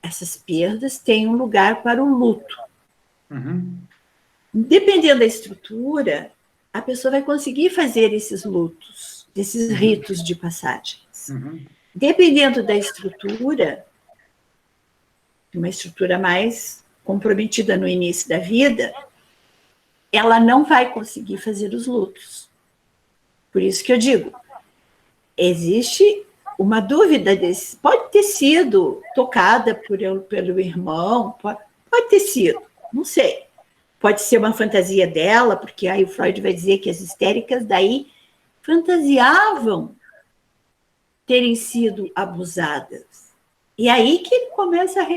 essas perdas tem um lugar para o luto. Dependendo da estrutura, a pessoa vai conseguir fazer esses lutos, desses ritos de passagens. Dependendo da estrutura, uma estrutura mais comprometida no início da vida, ela não vai conseguir fazer os lutos. Por isso que eu digo, existe uma dúvida desse, pode ter sido tocada pelo irmão, pode ter sido, não sei. Pode ser uma fantasia dela, porque aí o Freud vai dizer que as histéricas daí fantasiavam terem sido abusadas. E aí que começa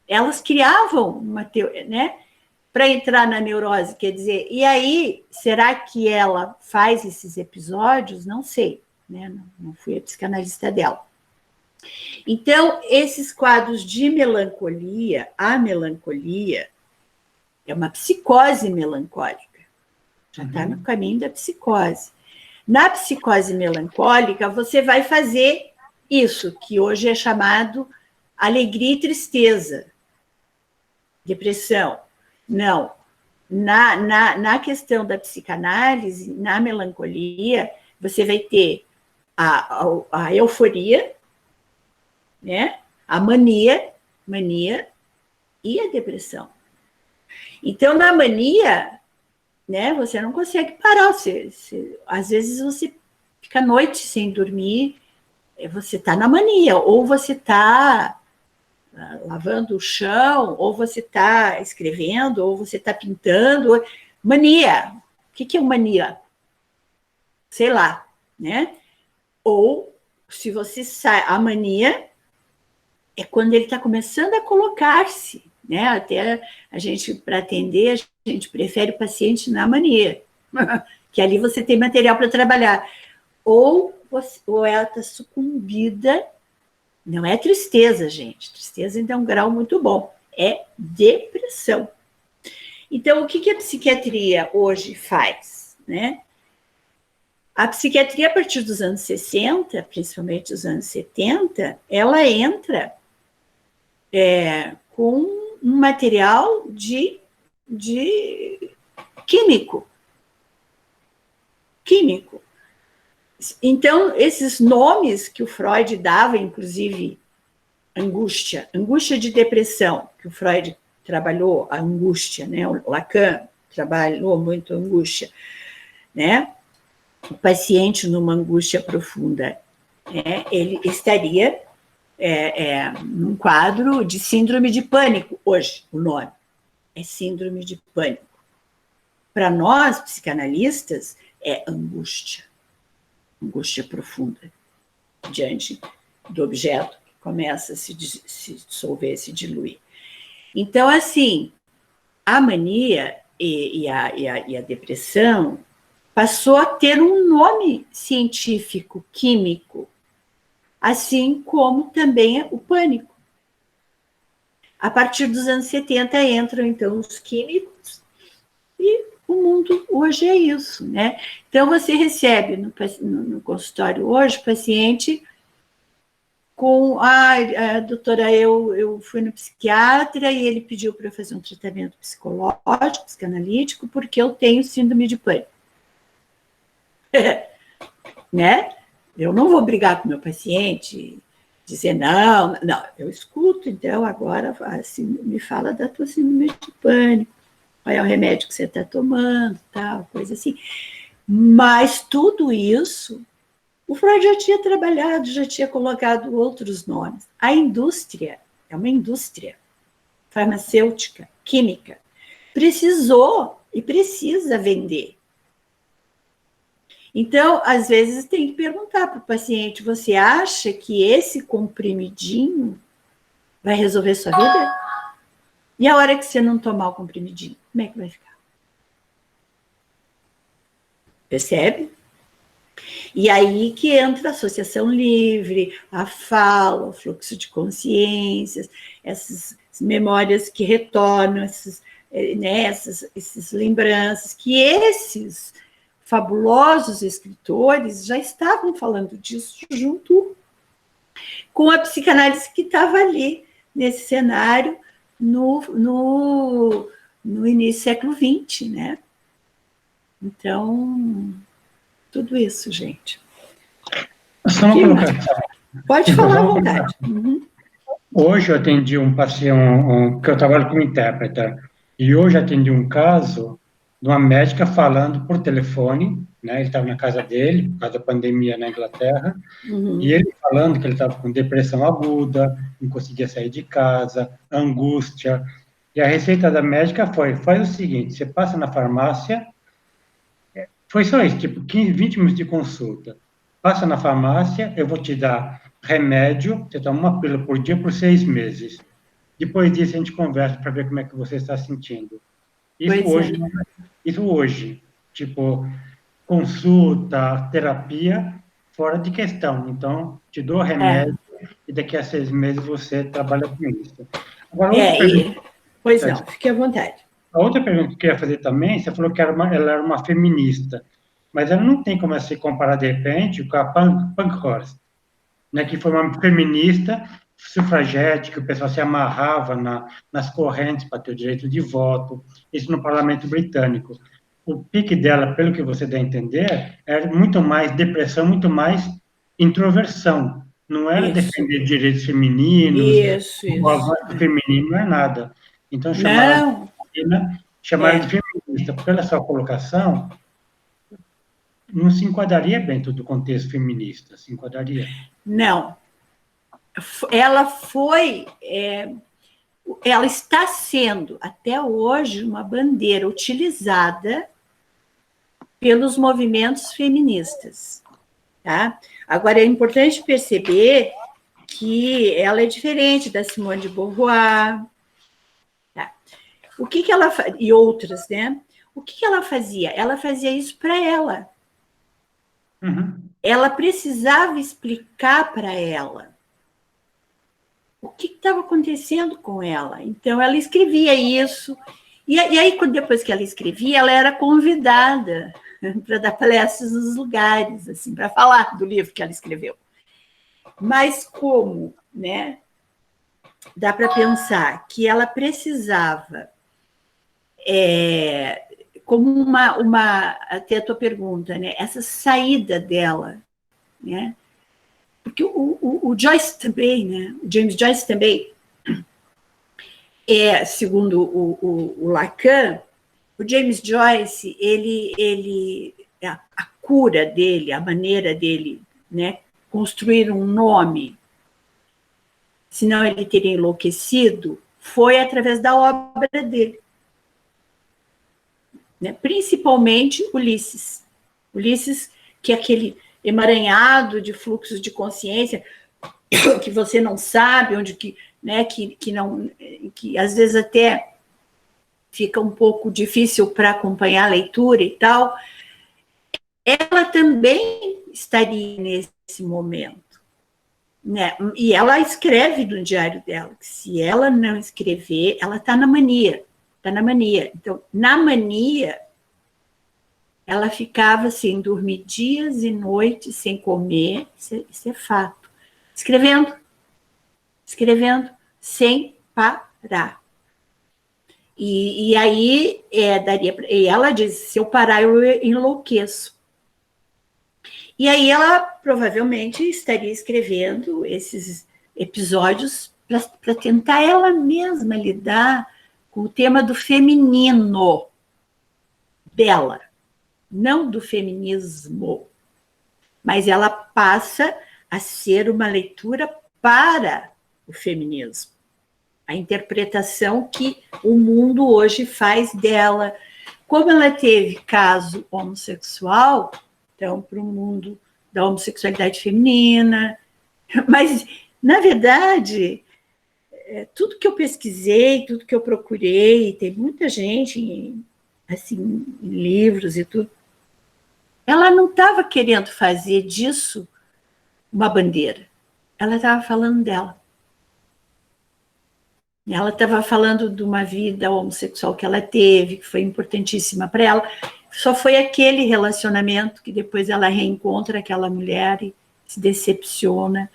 elas criavam uma teoria, né? Para entrar na neurose, quer dizer, e aí, será que ela faz esses episódios? Não sei, né? Não fui a psicanalista dela. Então, esses quadros de melancolia, a melancolia é uma psicose melancólica, já está no caminho da psicose. Na psicose melancólica, você vai fazer isso, que hoje é chamado alegria e tristeza, depressão. Não. Na questão da psicanálise, na melancolia, você vai ter a euforia, né? A mania e a depressão. Então, na mania, né, você não consegue parar. Às vezes você fica a noite sem dormir, você está na mania, ou você está lavando o chão, ou você está escrevendo, ou você está pintando. Mania. O que é mania? Sei lá, né? Ou, se você sai, a mania é quando ele está começando a colocar-se, né? Até a gente, para atender, a gente prefere o paciente na mania, que ali você tem material para trabalhar. Ou ela está sucumbida. Não é tristeza, gente. Tristeza ainda é um grau muito bom. É depressão. Então, o que a psiquiatria hoje faz, né? A psiquiatria, a partir dos anos 60, principalmente dos anos 70, ela entra com um material de químico. Então, esses nomes que o Freud dava, inclusive angústia de depressão, que o Freud trabalhou a angústia, né? O Lacan trabalhou muito a angústia, né? O paciente numa angústia profunda, né? Ele estaria num quadro de síndrome de pânico, hoje o nome é síndrome de pânico. Para nós, psicanalistas, é angústia profunda, diante do objeto que começa a se dissolver, se diluir. Então, assim, a mania e a depressão passou a ter um nome científico, químico, assim como também o pânico. A partir dos anos 70 entram, então, os químicos e o mundo hoje é isso, né? Então, você recebe no consultório hoje paciente com, doutora, eu fui no psiquiatra e ele pediu para eu fazer um tratamento psicológico, psicanalítico, porque eu tenho síndrome de pânico. Né? Eu não vou brigar com meu paciente, dizer não, eu escuto, então agora assim, me fala da tua síndrome de pânico, qual é o remédio que você está tomando, tal, coisa assim. Mas tudo isso, o Freud já tinha trabalhado, já tinha colocado outros nomes. A indústria é uma indústria farmacêutica, química, precisou e precisa vender. Então, às vezes, tem que perguntar para o paciente, você acha que esse comprimidinho vai resolver sua vida? E a hora que você não tomar o comprimidinho, como é que vai ficar? Percebe? E aí que entra a associação livre, a fala, o fluxo de consciências, essas memórias que retornam, essas lembranças, que esses fabulosos escritores já estavam falando disso junto com a psicanálise que estava ali, nesse cenário, no início do século XX, né? Então, tudo isso, gente. Só uma colocação. Pode falar à vontade. Uhum. Hoje eu atendi um paciente, que eu trabalho como intérprete, e hoje atendi um caso de uma médica falando por telefone, né? Ele estava na casa dele, por causa da pandemia na Inglaterra, e ele falando que ele estava com depressão aguda, não conseguia sair de casa, angústia, e a receita da médica faz o seguinte, você passa na farmácia, foi só isso, tipo 15, 20 minutos de consulta, passa na farmácia, eu vou te dar remédio, você toma uma pílula por dia por 6 meses. Depois disso, a gente conversa para ver como é que você está sentindo. Isso Pois hoje, é. isso hoje, tipo, consulta, terapia, fora de questão. Então, te dou remédio e daqui a 6 meses você trabalha com isso. Agora, outra pergunta. Pois não, fique à vontade. A outra pergunta que eu queria fazer também, você falou que ela era uma feminista, mas ela não tem como se comparar, de repente, com a Pankhurst, né, que foi uma feminista sufragete, que o pessoal se amarrava nas correntes para ter o direito de voto, isso no parlamento britânico. O pique dela, pelo que você dá a entender, era muito mais depressão, muito mais introversão. Não era Isso, defender direitos femininos, o isso. avanço feminino, não é nada. Então, Não, chamaram de feminista. Pela sua colocação, não se enquadraria bem todo o contexto feminista, se enquadraria. não. Ela ela está sendo, até hoje, uma bandeira utilizada pelos movimentos feministas. Tá? Agora, é importante perceber que ela é diferente da Simone de Beauvoir, tá? O que ela e outras, né? O que ela fazia? Ela fazia isso para ela. Uhum. Ela precisava explicar para ela o que estava acontecendo com ela. Então, ela escrevia isso. E aí, depois que ela escrevia, ela era convidada para dar palestras nos lugares, assim, para falar do livro que ela escreveu. Mas como, né? Dá para pensar que ela precisava, como até a tua pergunta, né? Essa saída dela, né? Porque o Joyce também, né? O James Joyce também segundo o Lacan, o James Joyce, a cura dele, a maneira dele, né? Construir um nome, senão ele teria enlouquecido, foi através da obra dele. Né? Principalmente Ulisses. Ulisses, que é aquele emaranhado de fluxos de consciência que você não sabe, onde né, que às vezes até fica um pouco difícil para acompanhar a leitura e tal. Ela também estaria nesse momento. Né? E ela escreve no diário dela que se ela não escrever, ela está na mania. Está na mania. Então, na mania, ela ficava sem dormir dias e noites, sem comer, isso é fato. Escrevendo, sem parar. E aí, e ela diz, se eu parar, eu enlouqueço. E aí ela provavelmente estaria escrevendo esses episódios para tentar ela mesma lidar com o tema do feminino dela, não do feminismo, mas ela passa a ser uma leitura para o feminismo, a interpretação que o mundo hoje faz dela. Como ela teve caso homossexual, então, para o mundo da homossexualidade feminina, mas, na verdade, tudo que eu pesquisei, tudo que eu procurei, tem muita gente, assim, em livros e tudo, ela não estava querendo fazer disso uma bandeira. Ela estava falando dela. Ela estava falando de uma vida homossexual que ela teve, que foi importantíssima para ela. Só foi aquele relacionamento que depois ela reencontra aquela mulher e se decepciona.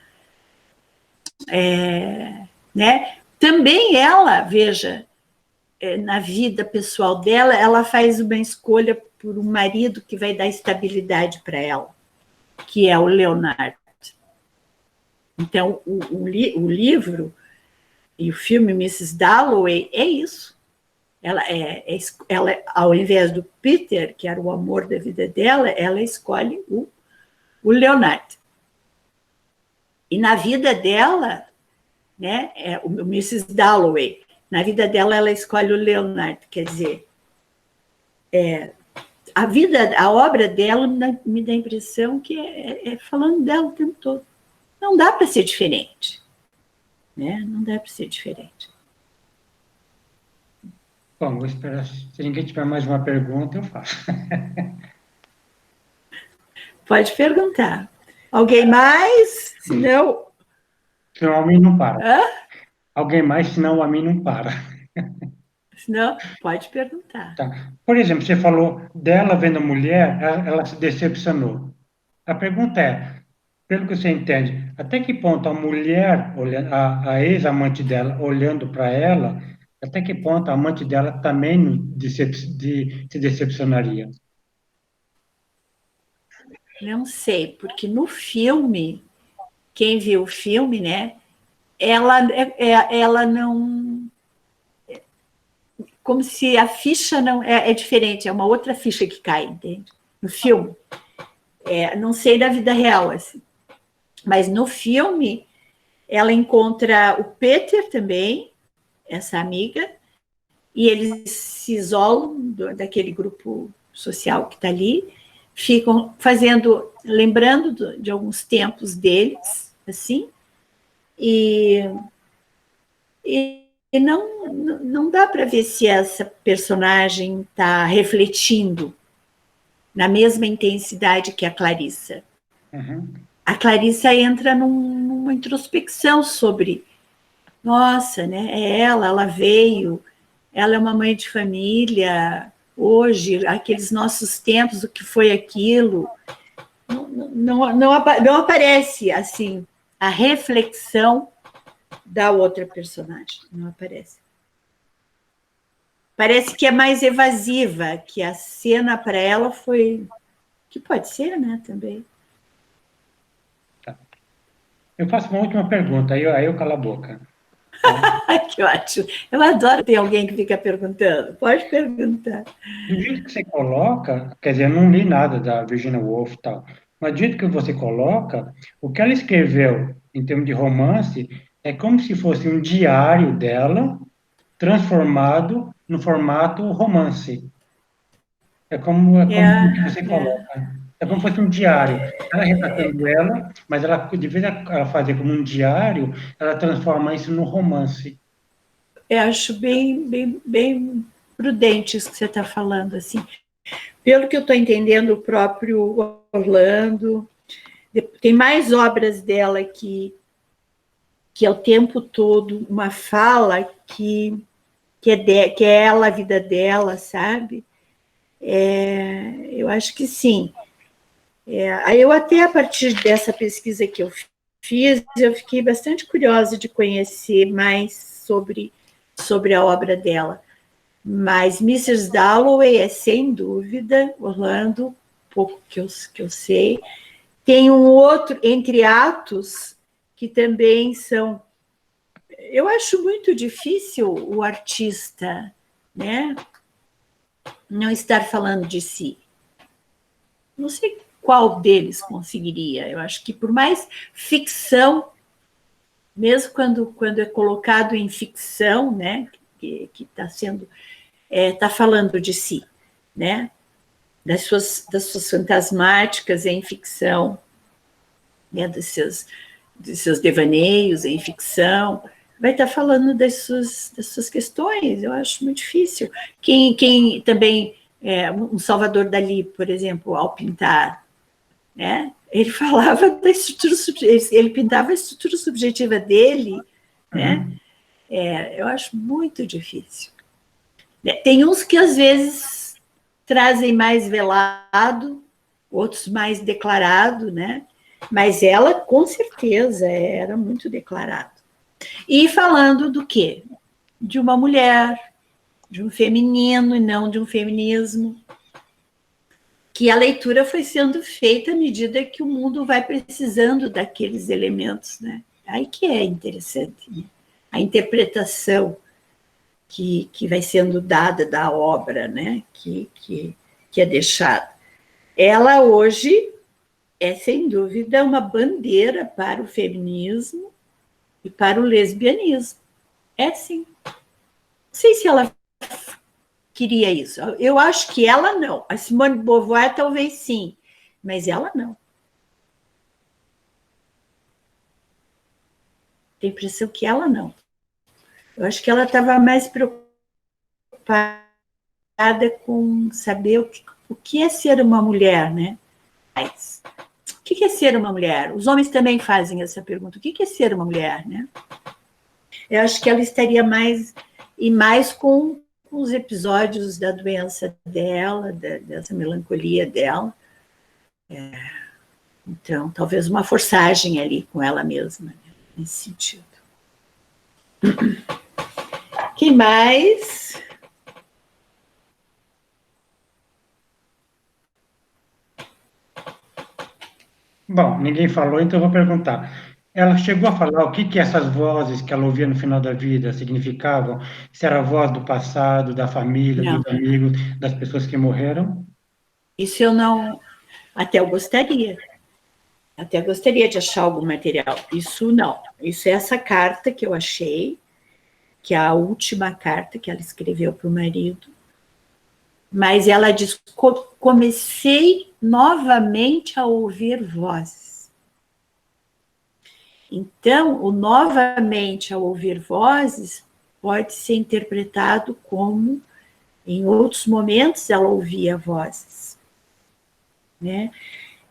Né? Também ela, veja, na vida pessoal dela, ela faz uma escolha por um marido que vai dar estabilidade para ela, que é o Leonard. Então, o livro e o filme Mrs. Dalloway é isso. Ela, ao invés do Peter, que era o amor da vida dela, ela escolhe o Leonard. E na vida dela, né, o Mrs. Dalloway, na vida dela ela escolhe o Leonard, quer dizer, a obra dela me dá a impressão que é falando dela o tempo todo. Não dá para ser diferente, né? Não dá para ser diferente. Bom, vou esperar. Se ninguém tiver mais uma pergunta, eu faço. Pode perguntar. Alguém mais? Senão... Senão a mim não para. Hã? Alguém mais, senão a mim não para. Senão, pode perguntar. Tá. Por exemplo, você falou dela vendo a mulher, ela se decepcionou. A pergunta é, pelo que você entende, até que ponto a mulher, a ex-amante dela, olhando para ela, até que ponto a amante dela também se decepcionaria? Não sei, porque no filme, quem viu o filme, né? Ela não... Como se a ficha não... É diferente, é uma outra ficha que cai, entende? No filme. Não sei da vida real, assim. Mas no filme, ela encontra o Peter também, essa amiga, e eles se isolam daquele grupo social que está ali, ficam lembrando de alguns tempos deles, assim, e não dá para ver se essa personagem está refletindo na mesma intensidade que a Clarissa. Uhum. A Clarissa entra numa introspecção sobre, nossa, né, ela veio, ela é uma mãe de família, hoje, aqueles nossos tempos, o que foi aquilo, não aparece, assim, a reflexão da outra personagem, não aparece. Parece que é mais evasiva, que a cena para ela foi... Que pode ser, né, também. Eu faço uma última pergunta, aí eu calo a boca. Que ótimo. Eu adoro ter alguém que fica perguntando. Pode perguntar. Do jeito que você coloca, quer dizer, eu não li nada da Virginia Woolf e tal, mas do jeito que você coloca, o que ela escreveu em termos de romance é como se fosse um diário dela transformado no formato romance. É como que você coloca. É como se fosse um diário. Ela retratando ela, mas ela, de vez ela fazer como um diário, ela transforma isso num romance. Eu acho bem prudente isso que você está falando, assim. Pelo que eu estou entendendo, o próprio Orlando, tem mais obras dela que é o tempo todo uma fala que é ela, a vida dela, sabe? Eu acho que sim. Eu até, a partir dessa pesquisa que eu fiz, eu fiquei bastante curiosa de conhecer mais sobre a obra dela. Mas Mrs. Dalloway é, sem dúvida, Orlando, pouco que eu sei. Tem um outro, Entre Atos, que também são... Eu acho muito difícil o artista, né, não estar falando de si. Não sei qual deles conseguiria. Eu acho que por mais ficção, mesmo quando é colocado em ficção, né, que está sendo... Está falando de si, né? Das suas fantasmáticas em ficção, né? dos seus devaneios em ficção, vai estar falando das suas questões. Eu acho muito difícil. Quem também, um Salvador Dalí, por exemplo, ao pintar, né? Ele falava da estrutura subjetiva, ele pintava a estrutura subjetiva dele, né? Eu acho muito difícil. Tem uns que, às vezes, trazem mais velado, outros mais declarado, né? Mas ela, com certeza, era muito declarada. E falando do quê? De uma mulher, de um feminino e não de um feminismo, que a leitura foi sendo feita à medida que o mundo vai precisando daqueles elementos, né? Aí que é interessante, né? A interpretação que vai sendo dada da obra, né? que é deixada. Ela hoje é, sem dúvida, uma bandeira para o feminismo e para o lesbianismo. É sim. Não sei se ela queria isso. Eu acho que ela não. A Simone de Beauvoir talvez sim, mas ela não. Tenho a impressão que ela não. Eu acho que ela estava mais preocupada com saber o que é ser uma mulher, né? Mas, o que é ser uma mulher? Os homens também fazem essa pergunta. O que é ser uma mulher, né? Eu acho que ela estaria mais com os episódios da doença dela, dessa melancolia dela. Então, talvez uma forçagem ali com ela mesma, né? Nesse sentido. Quem mais? Bom, ninguém falou, então eu vou perguntar. Ela chegou a falar o que essas vozes que ela ouvia no final da vida significavam? Se era a voz do passado, da família, Não, dos amigos, das pessoas que morreram? isso eu não... Até eu gostaria. Até gostaria de achar algum material. Isso não. Isso é essa carta que eu achei, que é a última carta que ela escreveu para o marido. Mas ela diz, comecei novamente a ouvir vozes. Então, o novamente a ouvir vozes pode ser interpretado como, em outros momentos, ela ouvia vozes. Né?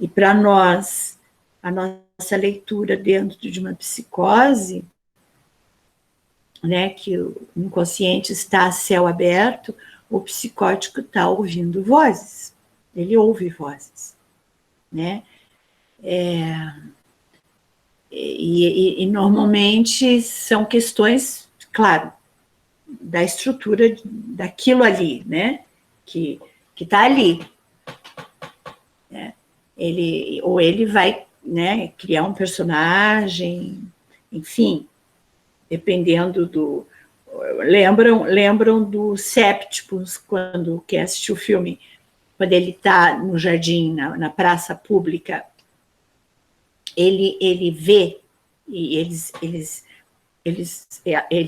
E para nós, a nossa leitura dentro de uma psicose, né, que o inconsciente está a céu aberto, o psicótico está ouvindo vozes, ele ouve vozes, né? E normalmente são questões, claro, da estrutura daquilo ali, né? Que está ali. Né? Ele vai, né, criar um personagem, enfim, dependendo do... Lembram do Sépticos, quando quem assistiu o filme, quando ele está no jardim, na praça pública, ele vê, e ele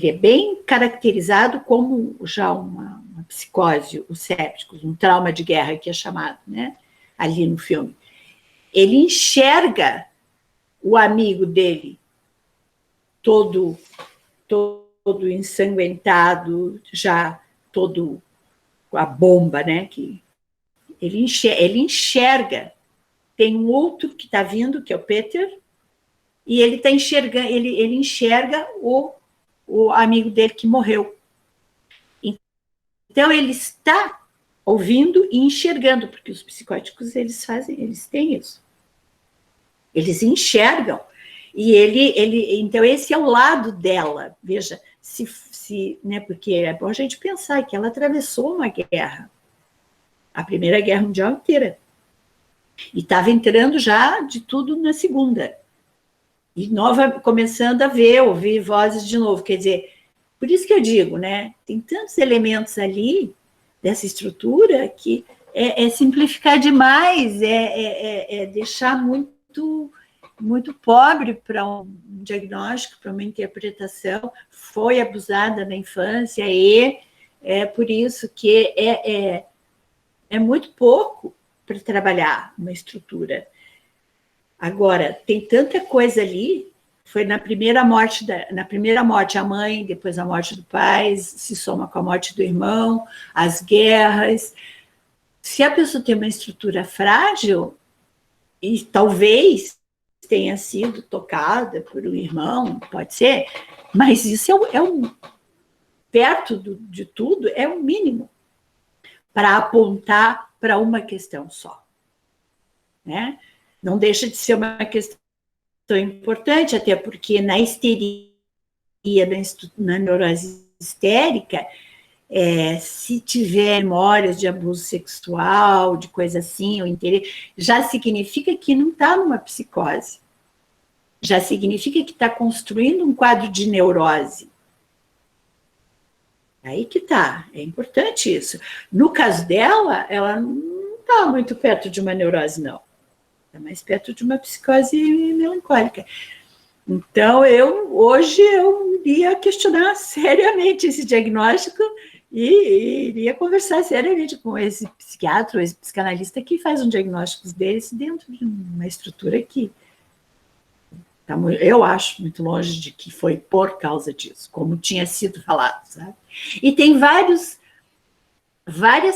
é bem caracterizado como já uma psicose, o Sépticos, um trauma de guerra que é chamado, né, ali no filme. Ele enxerga o amigo dele todo ensanguentado, já todo com a bomba, né? Que ele enxerga. Tem um outro que está vindo, que é o Peter, e ele está enxergando, ele enxerga o amigo dele que morreu. Então ele está ouvindo e enxergando, porque os psicóticos eles têm isso. Eles enxergam. E então esse é o lado dela. Veja, né, porque é bom a gente pensar que ela atravessou uma guerra, a Primeira Guerra Mundial inteira, e estava entrando já de tudo na Segunda, e começando a ouvir vozes de novo, quer dizer, por isso que eu digo, né, tem tantos elementos ali, dessa estrutura, que é simplificar demais, é deixar muito pobre para um diagnóstico, para uma interpretação, foi abusada na infância, e é por isso que é muito pouco para trabalhar uma estrutura. Agora, tem tanta coisa ali, foi na primeira morte a mãe, depois a morte do pai, se soma com a morte do irmão, as guerras. Se a pessoa tem uma estrutura frágil, e talvez tenha sido tocada por um irmão, pode ser, mas isso perto de tudo, é o mínimo para apontar para uma questão só. Né? Não deixa de ser uma questão importante, até porque na histeria, na neurose histérica, se tiver memórias de abuso sexual, de coisa assim, já significa que não está numa psicose. Já significa que está construindo um quadro de neurose. Aí que está, é importante isso. No caso dela, ela não está muito perto de uma neurose, não. Está mais perto de uma psicose melancólica. Então, hoje eu iria questionar seriamente esse diagnóstico, e iria conversar seriamente com esse psiquiatra, esse psicanalista que faz um diagnóstico deles dentro de uma estrutura que tá, eu acho muito longe de que foi por causa disso, como tinha sido falado, sabe? E tem várias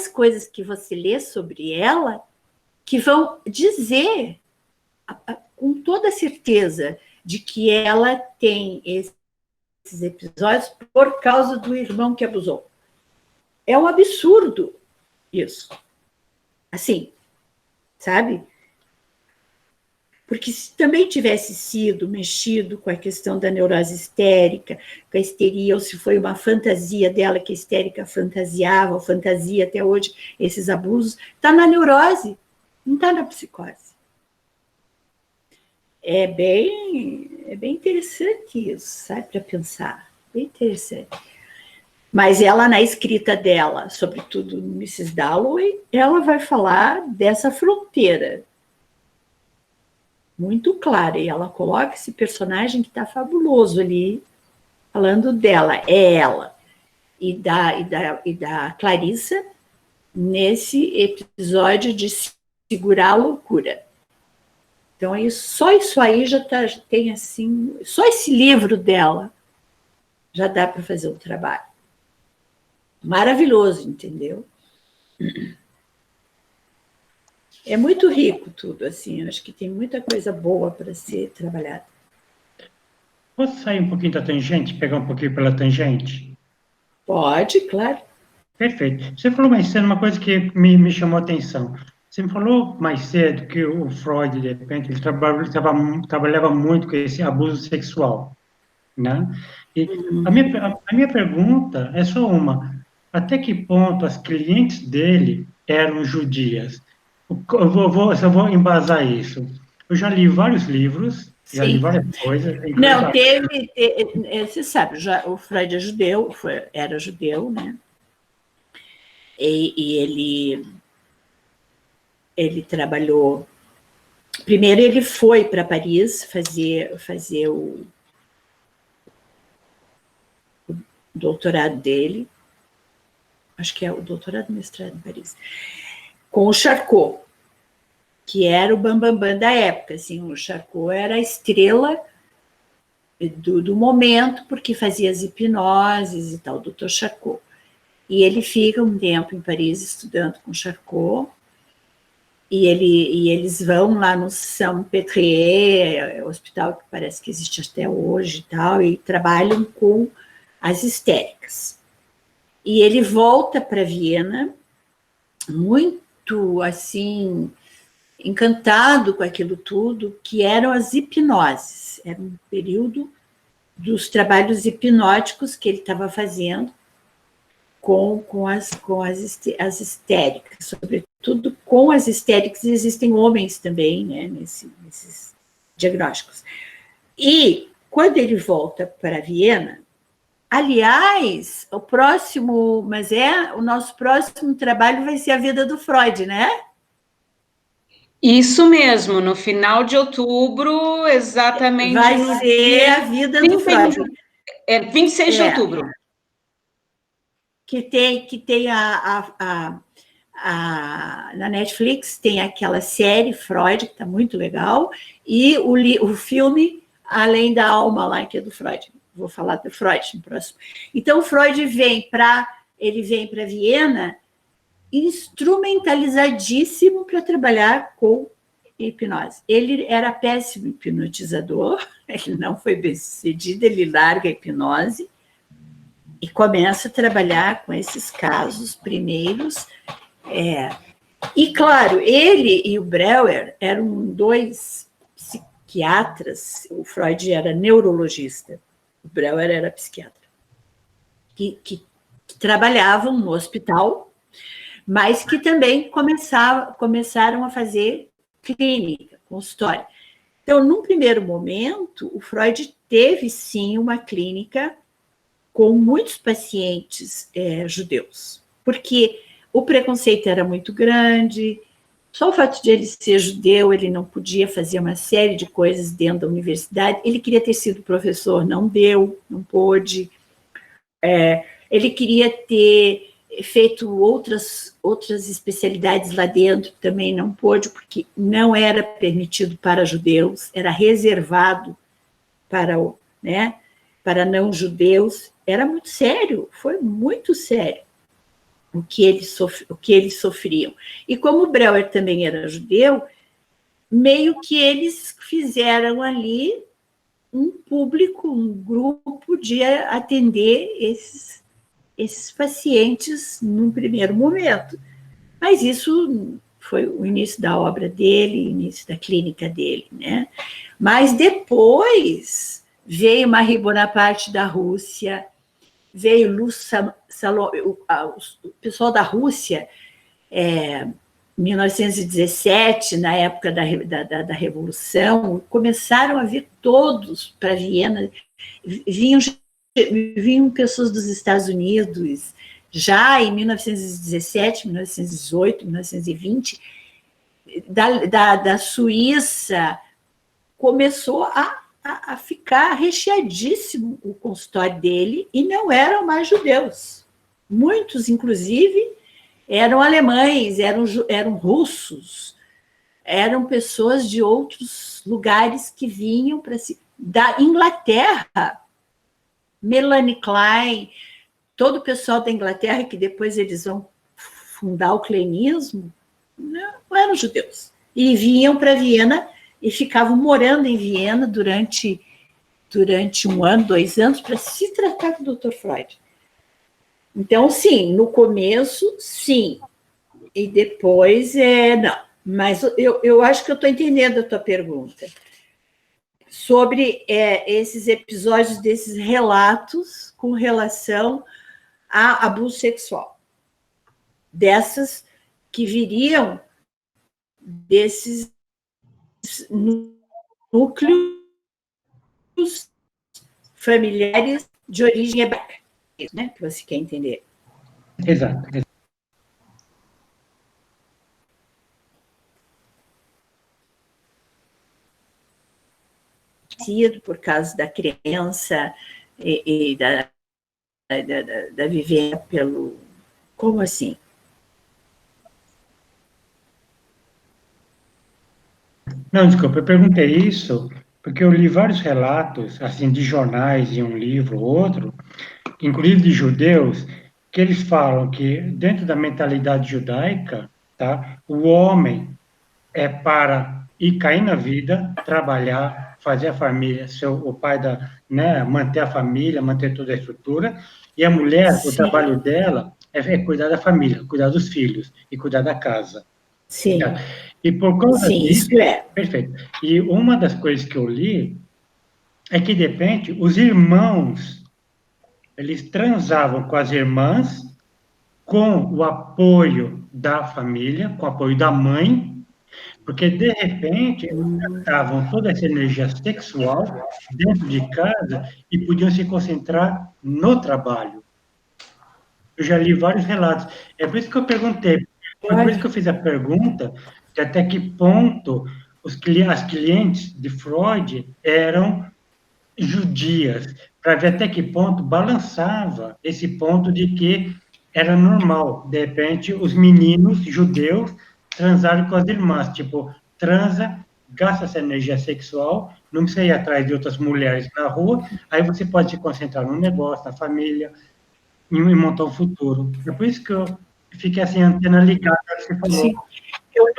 coisas que você lê sobre ela que vão dizer com toda certeza de que ela tem esses episódios por causa do irmão que abusou. É um absurdo isso. Assim, sabe? Porque se também tivesse sido mexido com a questão da neurose histérica, com a histeria, ou se foi uma fantasia dela que a histérica fantasiava, ou fantasia até hoje, esses abusos, está na neurose, não está na psicose. É bem interessante isso, sabe, para pensar. Bem interessante. Mas ela, na escrita dela, sobretudo Mrs. Dalloway, ela vai falar dessa fronteira muito clara, e ela coloca esse personagem que está fabuloso ali, falando dela, é ela, e da Clarissa, nesse episódio de segurar a loucura. Então, só isso aí já tem assim, só esse livro dela já dá para fazer o trabalho. Maravilhoso, entendeu? É muito rico tudo, assim, eu acho que tem muita coisa boa para ser trabalhada. Posso sair um pouquinho da tangente, pegar um pouquinho pela tangente? Pode, claro. Perfeito. Você falou mais cedo uma coisa que me chamou a atenção. Você me falou mais cedo que o Freud, de repente, ele trabalhava muito com esse abuso sexual, né? E a minha pergunta é só uma. Até que ponto as clientes dele eram judias? Eu vou embasar isso. Eu já li vários livros, já li Sim. várias coisas. Não, você sabe, já, o Freud é judeu, era judeu, né? E ele trabalhou. Primeiro, ele foi para Paris fazer o doutorado dele, acho que é o doutorado mestrado em Paris, com o Charcot, que era o bambambam da época. Assim, o Charcot era a estrela do momento, porque fazia as hipnoses e tal, o doutor Charcot. E ele fica um tempo em Paris estudando com Charcot, e eles vão lá no Saint-Pétrier, hospital que parece que existe até hoje e tal, e trabalham com as histéricas. E ele volta para Viena, muito, assim, encantado com aquilo tudo, que eram as hipnoses. Era um período dos trabalhos hipnóticos que ele estava fazendo com as histéricas, sobretudo com as histéricas, existem homens também, né, nesses diagnósticos. E quando ele volta para Viena, aliás, o nosso próximo trabalho vai ser a vida do Freud, né? Isso mesmo, no final de outubro, exatamente. Vai ser a vida do Freud. 26 de outubro. Que tem na Netflix, tem aquela série Freud, que está muito legal, e o filme Além da Alma, lá, que é do Freud. Vou falar do Freud no próximo. Então, o Freud vem para Viena instrumentalizadíssimo para trabalhar com hipnose. Ele era péssimo hipnotizador, ele não foi bem sucedido, ele larga a hipnose e começa a trabalhar com esses casos primeiros. E, claro, ele e o Breuer eram dois psiquiatras, o Freud era neurologista, o Breuer era psiquiatra, que trabalhavam no hospital, mas que também começaram a fazer clínica, consultório. Então, num primeiro momento, o Freud teve, sim, uma clínica com muitos pacientes judeus, porque o preconceito era muito grande, só o fato de ele ser judeu, ele não podia fazer uma série de coisas dentro da universidade, ele queria ter sido professor, não deu, não pôde, Ele queria ter feito outras especialidades lá dentro, também não pôde, porque não era permitido para judeus, era reservado para, né, para não judeus. Era muito sério, foi muito sério o que eles sofriam. E como o Breuer também era judeu, meio que eles fizeram ali um público, um grupo de atender esses pacientes num primeiro momento. Mas isso foi o início da obra dele, início da clínica dele, né? Mas depois veio Marie Bonaparte da Rússia, veio Luz Salom, o pessoal da Rússia, 1917, na época da Revolução, começaram a vir todos para Viena, vinham pessoas dos Estados Unidos, já em 1917, 1918, 1920, da Suíça, começou a ficar recheadíssimo o consultório dele, e não eram mais judeus. Muitos, inclusive, eram alemães, eram russos, eram pessoas de outros lugares que vinham da Inglaterra. Melanie Klein, todo o pessoal da Inglaterra, que depois eles vão fundar o kleinismo, não eram judeus. E vinham para Viena e ficavam morando em Viena durante 1 ano, 2 anos, para se tratar com o Dr. Freud. Então, sim, no começo, sim. E depois, não. Mas eu acho que eu estou entendendo a tua pergunta. Sobre esses episódios, desses relatos com relação a abuso sexual. Dessas que viriam desses núcleos familiares de origem hebraica, né? Que você quer entender. Exato. Por causa da crença e da vivência pelo... Como assim? Não, desculpa, eu perguntei isso porque eu li vários relatos, assim, de jornais, em um livro ou outro, inclusive de judeus, que eles falam que dentro da mentalidade judaica, tá, o homem é para ir cair na vida, trabalhar, fazer a família, ser o pai né, manter a família, manter toda a estrutura, e a mulher, Sim. O trabalho dela é cuidar da família, cuidar dos filhos e cuidar da casa. Sim. Tá? E por causa Sim, disso, isso é. perfeito. E uma das coisas que eu li é que, de repente, os irmãos, eles transavam com as irmãs com o apoio da família, com o apoio da mãe, porque, de repente, eles captavam toda essa energia sexual dentro de casa e podiam se concentrar no trabalho. Eu já li vários relatos. É por isso que eu perguntei, foi por isso que eu fiz a pergunta de até que ponto as clientes de Freud eram judias, para ver até que ponto balançava esse ponto de que era normal, de repente, os meninos judeus transarem com as irmãs, tipo, transa, gasta essa energia sexual, não precisa ir atrás de outras mulheres na rua, aí você pode se concentrar no negócio, na família, e montar um futuro. É por isso que eu fiquei assim, antena ligada, você falou. Sim. Eu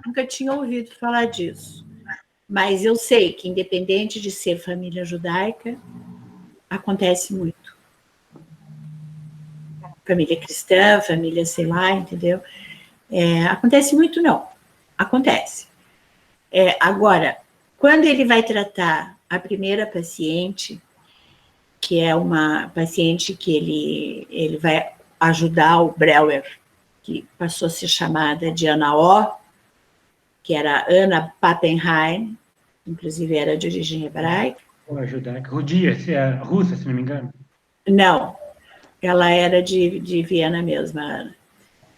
nunca tinha ouvido falar disso. Mas eu sei que, independente de ser família judaica, acontece muito. Família cristã, família, sei lá, entendeu? Acontece muito, não. Acontece. Agora, quando ele vai tratar a primeira paciente, que é uma paciente que ele vai ajudar o Breuer, que passou a ser chamada de Ana O, que era Ana Pappenheim, inclusive era de origem hebraica. Judaica, russa, se não me engano. Não, ela era de Viena mesmo, a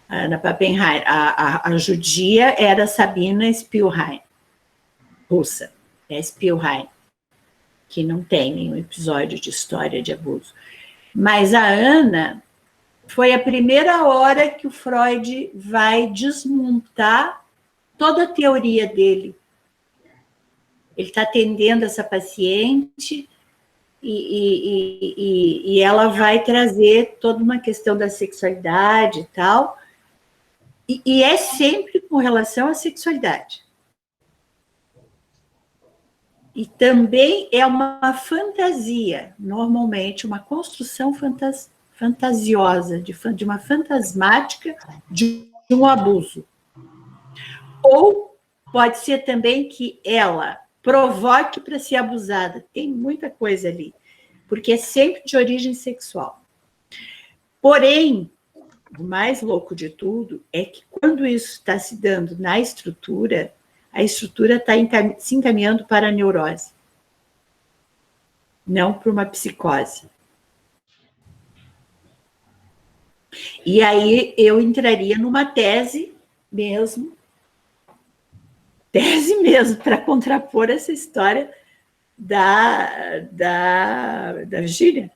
Ana Pappenheim. A judia era Sabina Spielheim, russa, Spielheim, que não tem nenhum episódio de história de abuso. Mas a Ana foi a primeira hora que o Freud vai desmontar toda a teoria dele. Ele está atendendo essa paciente e ela vai trazer toda uma questão da sexualidade e tal, e é sempre com relação à sexualidade. E também é uma fantasia, normalmente, uma construção fantasiosa, de uma fantasmática de um abuso. Ou pode ser também que ela provoque para ser abusada. Tem muita coisa ali, porque é sempre de origem sexual. Porém, o mais louco de tudo é que quando isso está se dando na estrutura, a estrutura está se encaminhando para a neurose, não para uma psicose. E aí eu entraria numa tese mesmo, para contrapor essa história da Virgínia.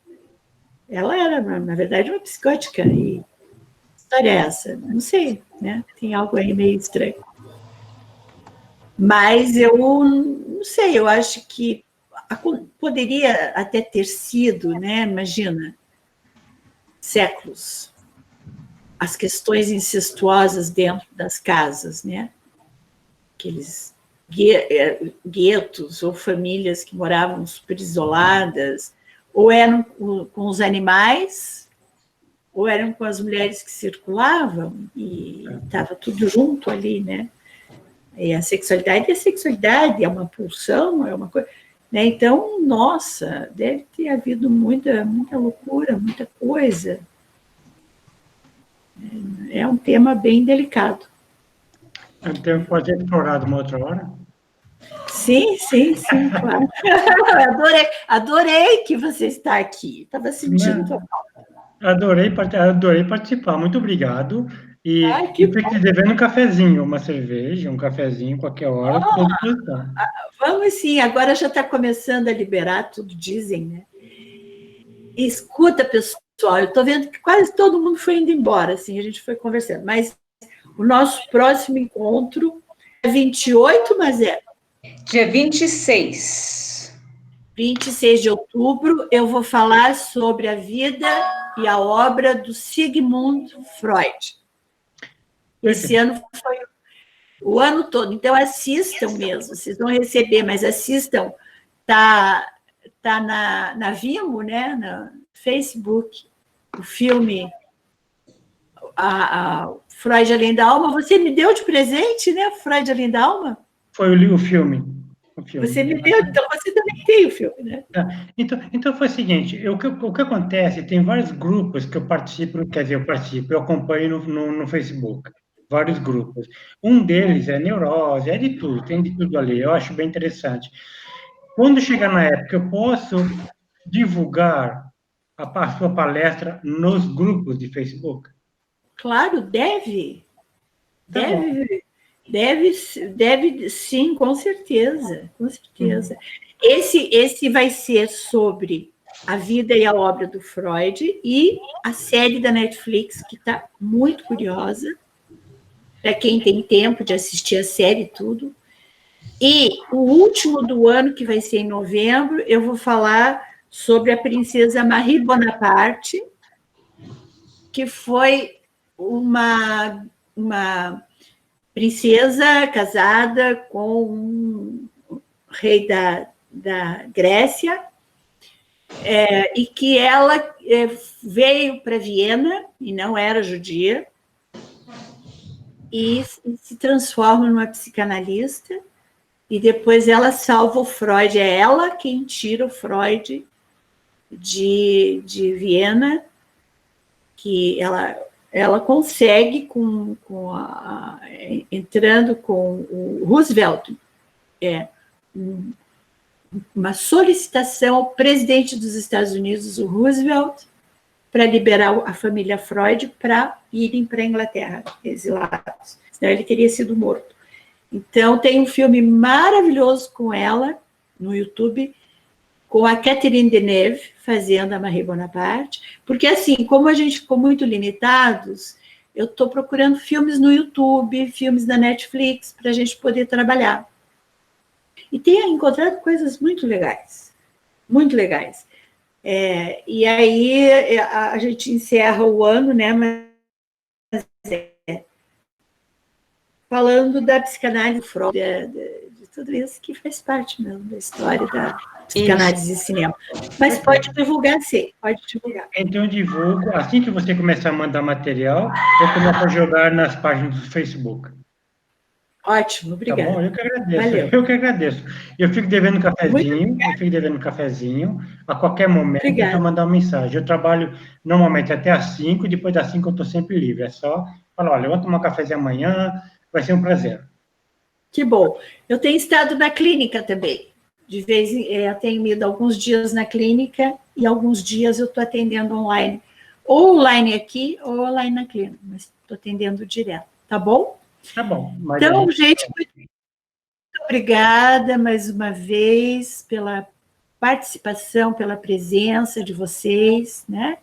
Ela era, na verdade, uma psicótica. E que história é essa? Não sei, né? Tem algo aí meio estranho. Mas eu não sei, eu acho que poderia até ter sido, né? Imagina, séculos, as questões incestuosas dentro das casas, né? Aqueles guetos ou famílias que moravam super isoladas, ou eram com os animais, ou eram com as mulheres que circulavam, e estava tudo junto ali, né? E a sexualidade é uma pulsão, é uma coisa... Né? Então, nossa, deve ter havido muita loucura, muita coisa. É um tema bem delicado. Então, pode ser explorado uma outra hora? Sim, claro. Adorei que você está aqui. Estava sentindo tua falta. Adorei participar. Muito obrigado. E fique devendo um cafezinho, uma cerveja, um cafezinho, qualquer hora. Vamos sim, agora já está começando a liberar, tudo dizem, né? Escuta, pessoal, eu estou vendo que quase todo mundo foi indo embora, assim, a gente foi conversando, mas o nosso próximo encontro é 28, mas é... Dia 26. 26 de outubro, eu vou falar sobre a vida e a obra do Sigmund Freud. Esse ano foi o ano todo, então assistam mesmo, vocês vão receber, mas assistam, tá na Vimeo, né, no Facebook, o filme Freud Além da Alma. Você me deu de presente, né, Freud Além da Alma? Foi o filme. Você me deu, então você também tem o filme, né? Então foi o seguinte, o que acontece, tem vários grupos que eu participo, eu acompanho no Facebook, vários grupos. Um deles é neurose, é de tudo, tem de tudo ali, eu acho bem interessante. Quando chegar na época, eu posso divulgar a sua palestra nos grupos de Facebook? Claro, deve. Deve sim, com certeza, com certeza. Esse vai ser sobre a vida e a obra do Freud e a série da Netflix, que está muito curiosa, para quem tem tempo de assistir a série e tudo. E o último do ano, que vai ser em novembro, eu vou falar sobre a princesa Marie Bonaparte, que foi uma princesa casada com um rei da Grécia, e que ela veio para Viena, e não era judia, e se transforma numa psicanalista, e depois ela salva o Freud. É ela quem tira o Freud de Viena, que ela consegue, entrando com o Roosevelt, uma solicitação ao presidente dos Estados Unidos, o Roosevelt, para liberar a família Freud para irem para a Inglaterra, exilados. Senão ele teria sido morto. Então, tem um filme maravilhoso com ela no YouTube, com a Catherine Deneuve, fazendo a Marie Bonaparte, porque, assim, como a gente ficou muito limitados, eu estou procurando filmes no YouTube, filmes da Netflix, para a gente poder trabalhar. E tenho encontrado coisas muito legais, muito legais. E aí a gente encerra o ano, né? Mas falando da psicanálise, Freud, de tudo isso que faz parte mesmo da história da psicanálise e cinema. Mas pode divulgar, sim, pode divulgar. Então eu divulgo, assim que você começar a mandar material, eu começo a jogar nas páginas do Facebook. Ótimo, obrigada. Tá bom? Eu que agradeço. Valeu. Eu que agradeço. Eu fico devendo um cafezinho, a qualquer momento é Obrigada. para mandar uma mensagem. Eu trabalho normalmente até às 5, depois das 5 eu estou sempre livre. É só falar, olha, eu vou tomar um cafezinho amanhã, vai ser um prazer. Que bom. Eu tenho estado na clínica também. De vez eu tenho ido alguns dias na clínica e alguns dias eu estou atendendo online. Ou online aqui, ou online na clínica, mas estou atendendo direto, tá bom? Tá bom. Então, gente, muito obrigada mais uma vez pela participação, pela presença de vocês, né?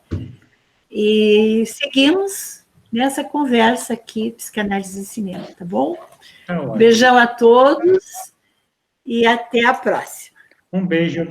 E seguimos nessa conversa aqui, Psicanálise e Cinema, tá bom? Tá ótimo. Beijão a todos e até a próxima. Um beijo.